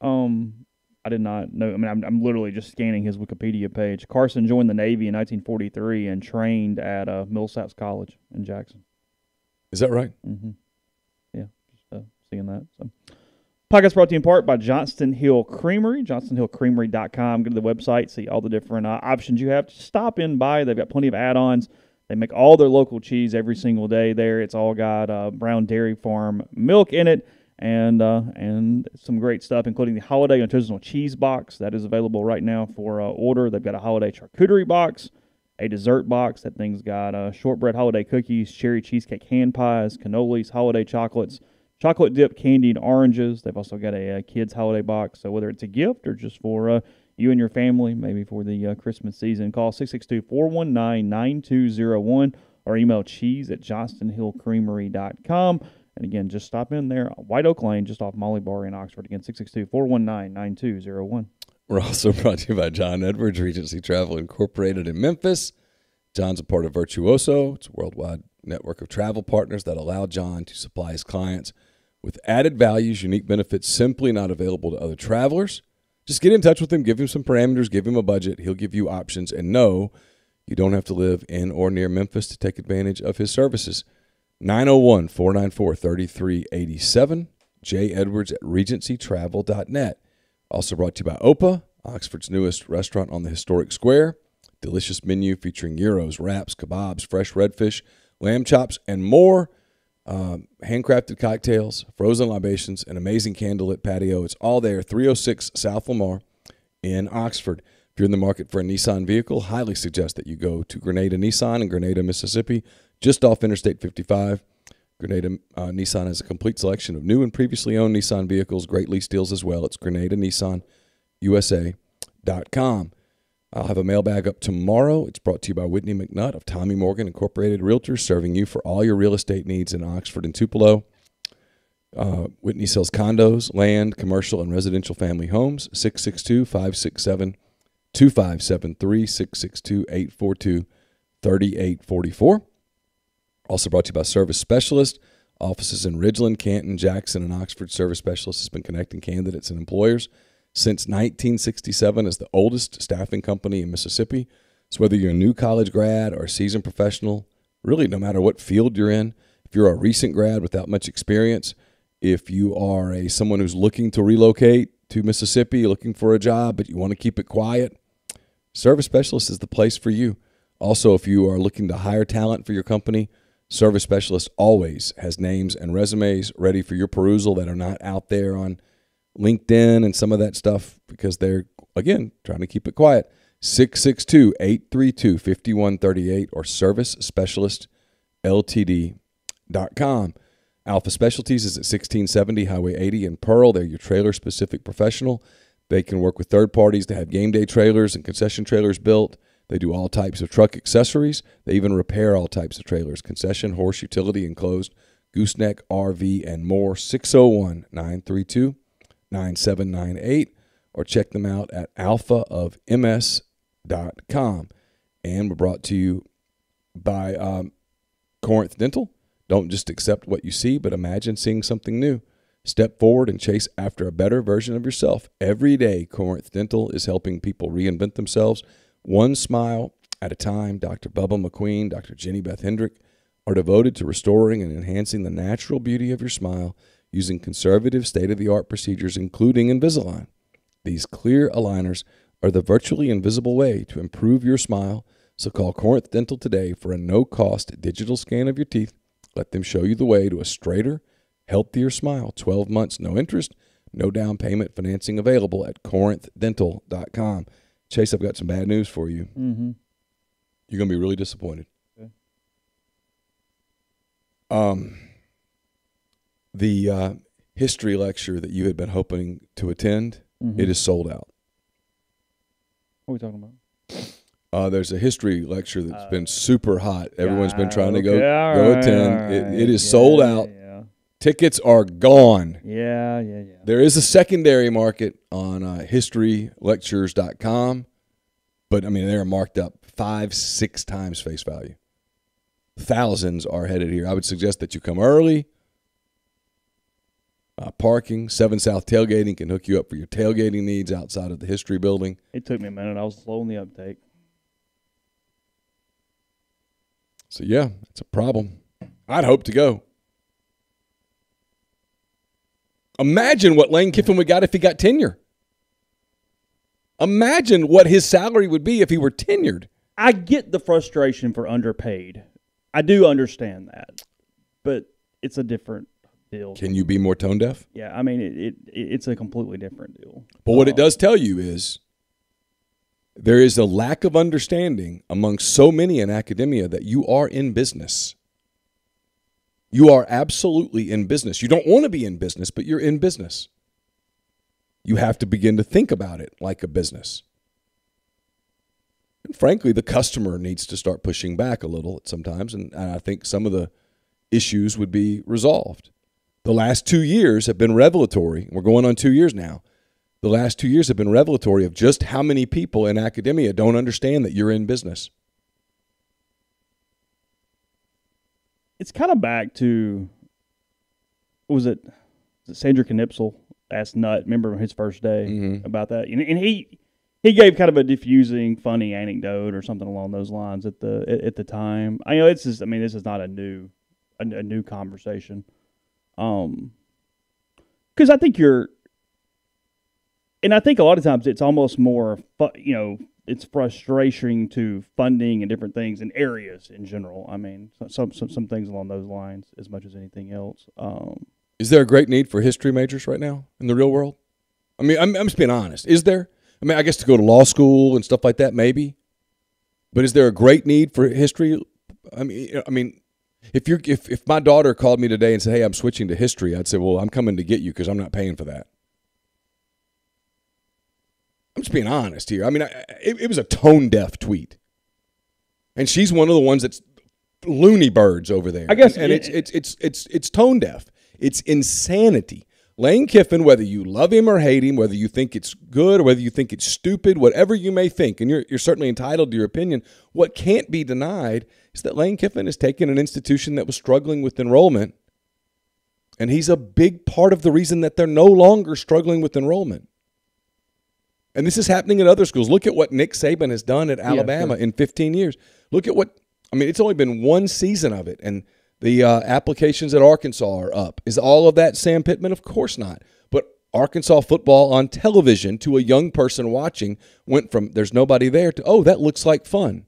I did not know. I mean, I'm literally just scanning his Wikipedia page. Carson joined the Navy in 1943 and trained at Millsaps College in Jackson. Is that right? Mm-hmm. Yeah, just seeing that. So, podcast brought to you in part by Johnston Hill Creamery, johnstonhillcreamery.com. Go to the website, see all the different options you have. Just stop in by. They've got plenty of add-ons. They make all their local cheese every single day there. It's all got Brown Dairy Farm milk in it. And some great stuff, including the Holiday Artisanal Cheese Box that is available right now for order. They've got a Holiday Charcuterie Box, a dessert box. That thing's got shortbread holiday cookies, cherry cheesecake hand pies, cannolis, holiday chocolates, chocolate dipped candied oranges. They've also got a kids holiday box. So whether it's a gift or just for you and your family, maybe for the Christmas season, call 662-419-9201 or email cheese@johnstonhillcreamery.com. And again, just stop in there, White Oak Lane, just off Molly Bar in Oxford. Again, 662-419-9201. We're also brought to you by John Edwards, Regency Travel Incorporated in Memphis. John's a part of Virtuoso. It's a worldwide network of travel partners that allow John to supply his clients with added values, unique benefits simply not available to other travelers. Just get in touch with him, give him some parameters, give him a budget. He'll give you options. And no, you don't have to live in or near Memphis to take advantage of his services. 901-494-3387, jedwards@regencytravel.net. Also brought to you by Opa, Oxford's newest restaurant on the historic square. Delicious menu featuring gyros, wraps, kebabs, fresh redfish, lamb chops, and more. Handcrafted cocktails, frozen libations, an amazing candlelit patio. It's all there, 306 South Lamar in Oxford. If you're in the market for a Nissan vehicle, highly suggest that you go to Grenada Nissan in Grenada, Mississippi, just off Interstate 55. Grenada Nissan has a complete selection of new and previously owned Nissan vehicles, great lease deals as well. It's GrenadaNissanUSA.com. I'll have a mailbag up tomorrow. It's brought to you by Whitney McNutt of Tommy Morgan Incorporated Realtors, serving you for all your real estate needs in Oxford and Tupelo. Whitney sells condos, land, commercial, and residential family homes. 662-567-2573, 662-842-3844. Also brought to you by Service Specialist. Offices in Ridgeland, Canton, Jackson, and Oxford. Service Specialist has been connecting candidates and employers since 1967 as the oldest staffing company in Mississippi. So whether you're a new college grad or a seasoned professional, really no matter what field you're in, if you're a recent grad without much experience, if you are someone who's looking to relocate to Mississippi, looking for a job, but you want to keep it quiet, Service Specialist is the place for you. Also, if you are looking to hire talent for your company, Service Specialist always has names and resumes ready for your perusal that are not out there on LinkedIn and some of that stuff because they're, again, trying to keep it quiet. 662-832-5138 or servicespecialistltd.com. Alpha Specialties is at 1670 Highway 80 in Pearl. They're your trailer-specific professional. They can work with third parties to have game day trailers and concession trailers built. They do all types of truck accessories. They even repair all types of trailers, concession, horse, utility, enclosed, gooseneck, RV, and more. 601-932-9798 or check them out at alphaofms.com. And we're brought to you by Corinth Dental. Don't just accept what you see, but imagine seeing something new. Step forward and chase after a better version of yourself. Every day, Corinth Dental is helping people reinvent themselves one smile at a time. Dr. Bubba McQueen, Dr. Jenny Beth Hendrick are devoted to restoring and enhancing the natural beauty of your smile using conservative state-of-the-art procedures, including Invisalign. These clear aligners are the virtually invisible way to improve your smile. So call Corinth Dental today for a no-cost digital scan of your teeth. Let them show you the way to a straighter, healthier smile. 12 months, no interest, no down payment, financing available at corinthdental.com. Chase, I've got some bad news for you. Mm-hmm. You're going to be really disappointed. Okay. The history lecture that you had been hoping to attend, it is sold out. What are we talking about? There's a history lecture that's been super hot. Everyone's been trying to go right, attend. It is sold out. Yeah. Tickets are gone. Yeah. There is a secondary market on historylectures.com, but, I mean, they're marked up 5-6 times face value. Thousands are headed here. I would suggest that you come early. Parking, 7 South Tailgating can hook you up for your tailgating needs outside of the history building. It took me a minute. I was slow in the uptake. So, yeah, it's a problem. I'd hope to go. Imagine what Lane Kiffin would got if he got tenure. Imagine what his salary would be if he were tenured. I get the frustration for underpaid. I do understand that. But it's a different deal. Can you be more tone deaf? Yeah, I mean, it's a completely different deal. But what it does tell you is there is a lack of understanding among so many in academia that you are in business. You are absolutely in business. You don't want to be in business, but you're in business. You have to begin to think about it like a business. And frankly, the customer needs to start pushing back a little sometimes, and I think some of the issues would be resolved. The last 2 years have been revelatory. We're going on 2 years now. The last 2 years have been revelatory of just how many people in academia don't understand that you're in business. It's kind of back to, was it Sandra Knipsel asked Nutt, remember his first day about that? And he gave kind of a diffusing, funny anecdote or something along those lines at the time. I know this is not a new conversation. Because I think I think a lot of times it's almost more, it's frustration to funding and different things in areas in general. I mean, some things along those lines as much as anything else. Is there a great need for history majors right now in the real world? I mean, I'm just being honest. Is there? I mean, I guess to go to law school and stuff like that, maybe. But is there a great need for history? I mean, if my daughter called me today and said, "Hey, I'm switching to history," I'd say, "Well, I'm coming to get you because I'm not paying for that." I'm just being honest here. I mean, it was a tone-deaf tweet, and she's one of the ones that's loony birds over there. I guess, and it's tone-deaf. It's insanity. Lane Kiffin, whether you love him or hate him, whether you think it's good or whether you think it's stupid, whatever you may think, and you're certainly entitled to your opinion, what can't be denied is that Lane Kiffin has taken an institution that was struggling with enrollment, and he's a big part of the reason that they're no longer struggling with enrollment. And this is happening at other schools. Look at what Nick Saban has done at Alabama in 15 years. Look at what – I mean, it's only been one season of it, and the applications at Arkansas are up. Is all of that Sam Pittman? Of course not. But Arkansas football on television to a young person watching went from there's nobody there to, oh, that looks like fun.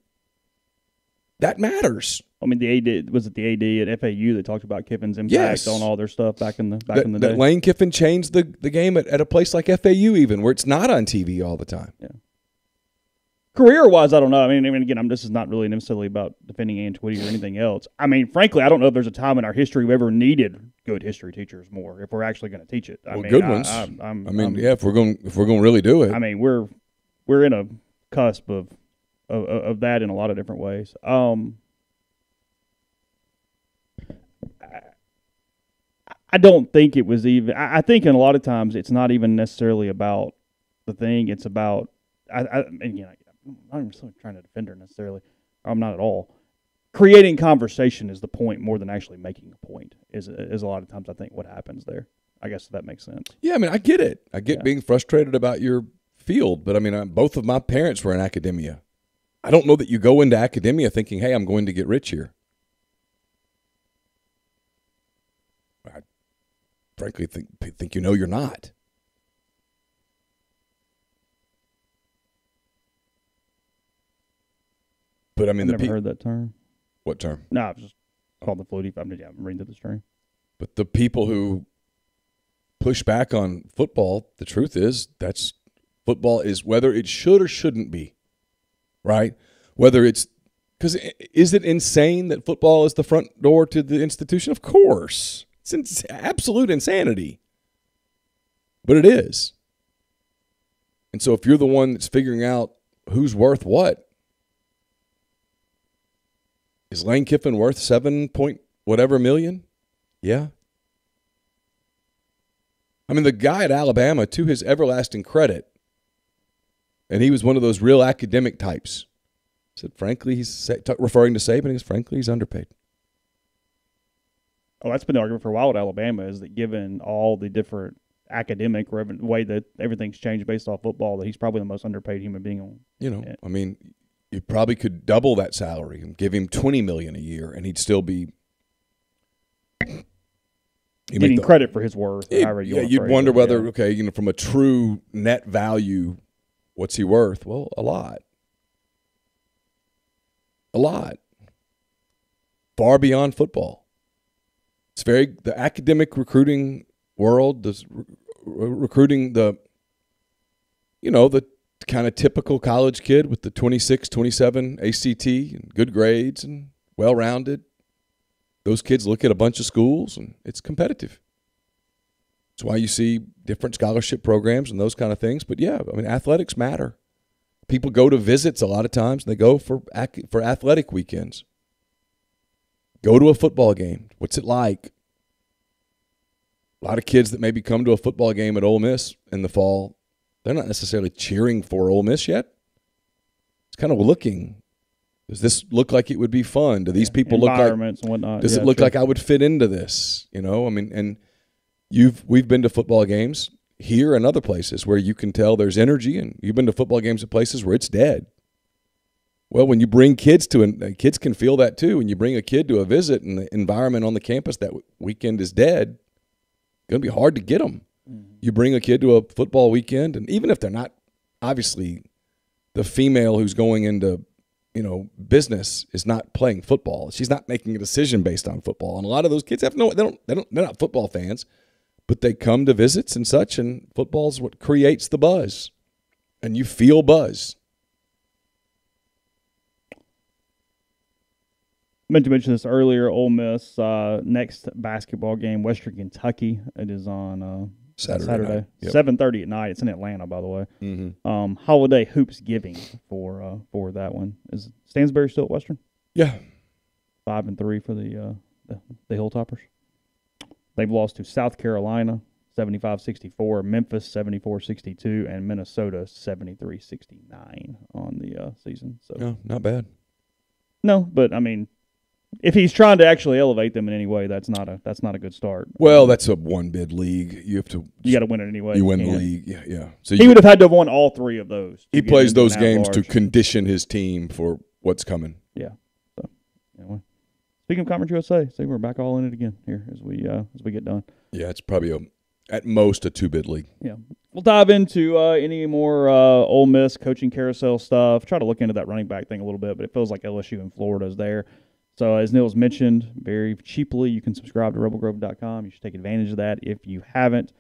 That matters. I mean, the AD was it the AD at FAU that talked about Kiffin's impact on all their stuff back in the day. That Lane Kiffin changed the game at a place like FAU even, where it's not on TV all the time. Yeah. Career-wise, I don't know. I mean, again, this is not really necessarily about defending Antiquity or anything else. I mean, frankly, I don't know if there's a time in our history we ever needed good history teachers more. If we're actually going to teach it, good ones. If we're going to really do it. I mean, we're in a cusp of that in a lot of different ways. I don't think it was even. I think in a lot of times it's not even necessarily about the thing. It's about. Again, I'm not even trying to defend her necessarily. I'm not at all. Creating conversation is the point more than actually making a point. Is a lot of times I think what happens there. I guess if that makes sense. Yeah, I mean, I get it. I get being frustrated about your field, but I mean, both of my parents were in academia. I don't know that you go into academia thinking, "Hey, I'm going to get rich here." I frankly think you know you're not. But I mean, I've never heard that term. What term? No, I've just called the floaty. I'm reading the stream. But the people who push back on football, the truth is that's football is whether it should or shouldn't be, right? Whether it's because is it insane that football is the front door to the institution? Of course, it's absolute insanity. But it is. And so if you're the one that's figuring out who's worth what. Is Lane Kiffin worth 7 point whatever million? Yeah. I mean, the guy at Alabama, to his everlasting credit, and he was one of those real academic types, said, frankly, he's referring to Saban, he's underpaid. Oh, that's been the argument for a while at Alabama, is that given all the different academic way that everything's changed based off football, that he's probably the most underpaid human being on. I mean, you probably could double that salary and give him $20 million a year, and he'd still be getting credit for his worth. You'd wonder whether from a true net value, what's he worth? Well, a lot, far beyond football. It's the academic recruiting world, recruiting the kind of typical college kid with the 26, 27 ACT and good grades and well-rounded. Those kids look at a bunch of schools, and it's competitive. That's why you see different scholarship programs and those kind of things. But, yeah, I mean, athletics matter. People go to visits a lot of times, and they go for athletic weekends. Go to a football game. What's it like? A lot of kids that maybe come to a football game at Ole Miss in the fall, they're not necessarily cheering for Ole Miss yet. It's kind of looking, does this look like it would be fun? Do these people look like environments and whatnot? Does it look like I would fit into this? I mean, and we've been to football games here and other places where you can tell there's energy, and you've been to football games at places where it's dead. Well, when you bring kids kids can feel that too. When you bring a kid to a visit and the environment on the campus that weekend is dead, it's going to be hard to get them. You bring a kid to a football weekend, and even if they're not, obviously, the female who's going into, business is not playing football. She's not making a decision based on football. And a lot of those kids they're not football fans, but they come to visits and such, and football's what creates the buzz. And you feel buzz. I meant to mention this earlier. Ole Miss next basketball game, Western Kentucky. It is on Saturday. Yep. 7:30 at night. It's in Atlanta, by the way. Mm-hmm. Holiday Hoops Giving for that one. Is Stansbury still at Western? Yeah. 5-3 for the Hilltoppers. They've lost to South Carolina 75-64, Memphis 74-62, and Minnesota 73-69 on the season. So no, not bad. No, but I mean, If he's trying to actually elevate them in any way, that's not a good start. Well, that's a one bid league. You got to win it anyway. You win the league, yeah. So he would have had to have won all three of those. He plays those games to condition his team for what's coming. Yeah. So anyway, speaking of Conference USA, see, we're back all in it again here as we get done. Yeah, it's probably at most a 2-bid league. Yeah. We'll dive into any more Ole Miss coaching carousel stuff. Try to look into that running back thing a little bit, but it feels like LSU and Florida is there. So as Neal's mentioned, very cheaply, you can subscribe to rebelgrove.com. You should take advantage of that if you haven't.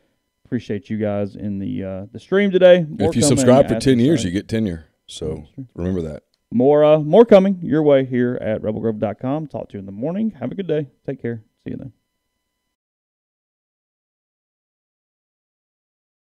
Appreciate you guys in the stream today. If you subscribe for 10 years, you get tenure. So remember that. More coming your way here at rebelgrove.com. Talk to you in the morning. Have a good day. Take care. See you then.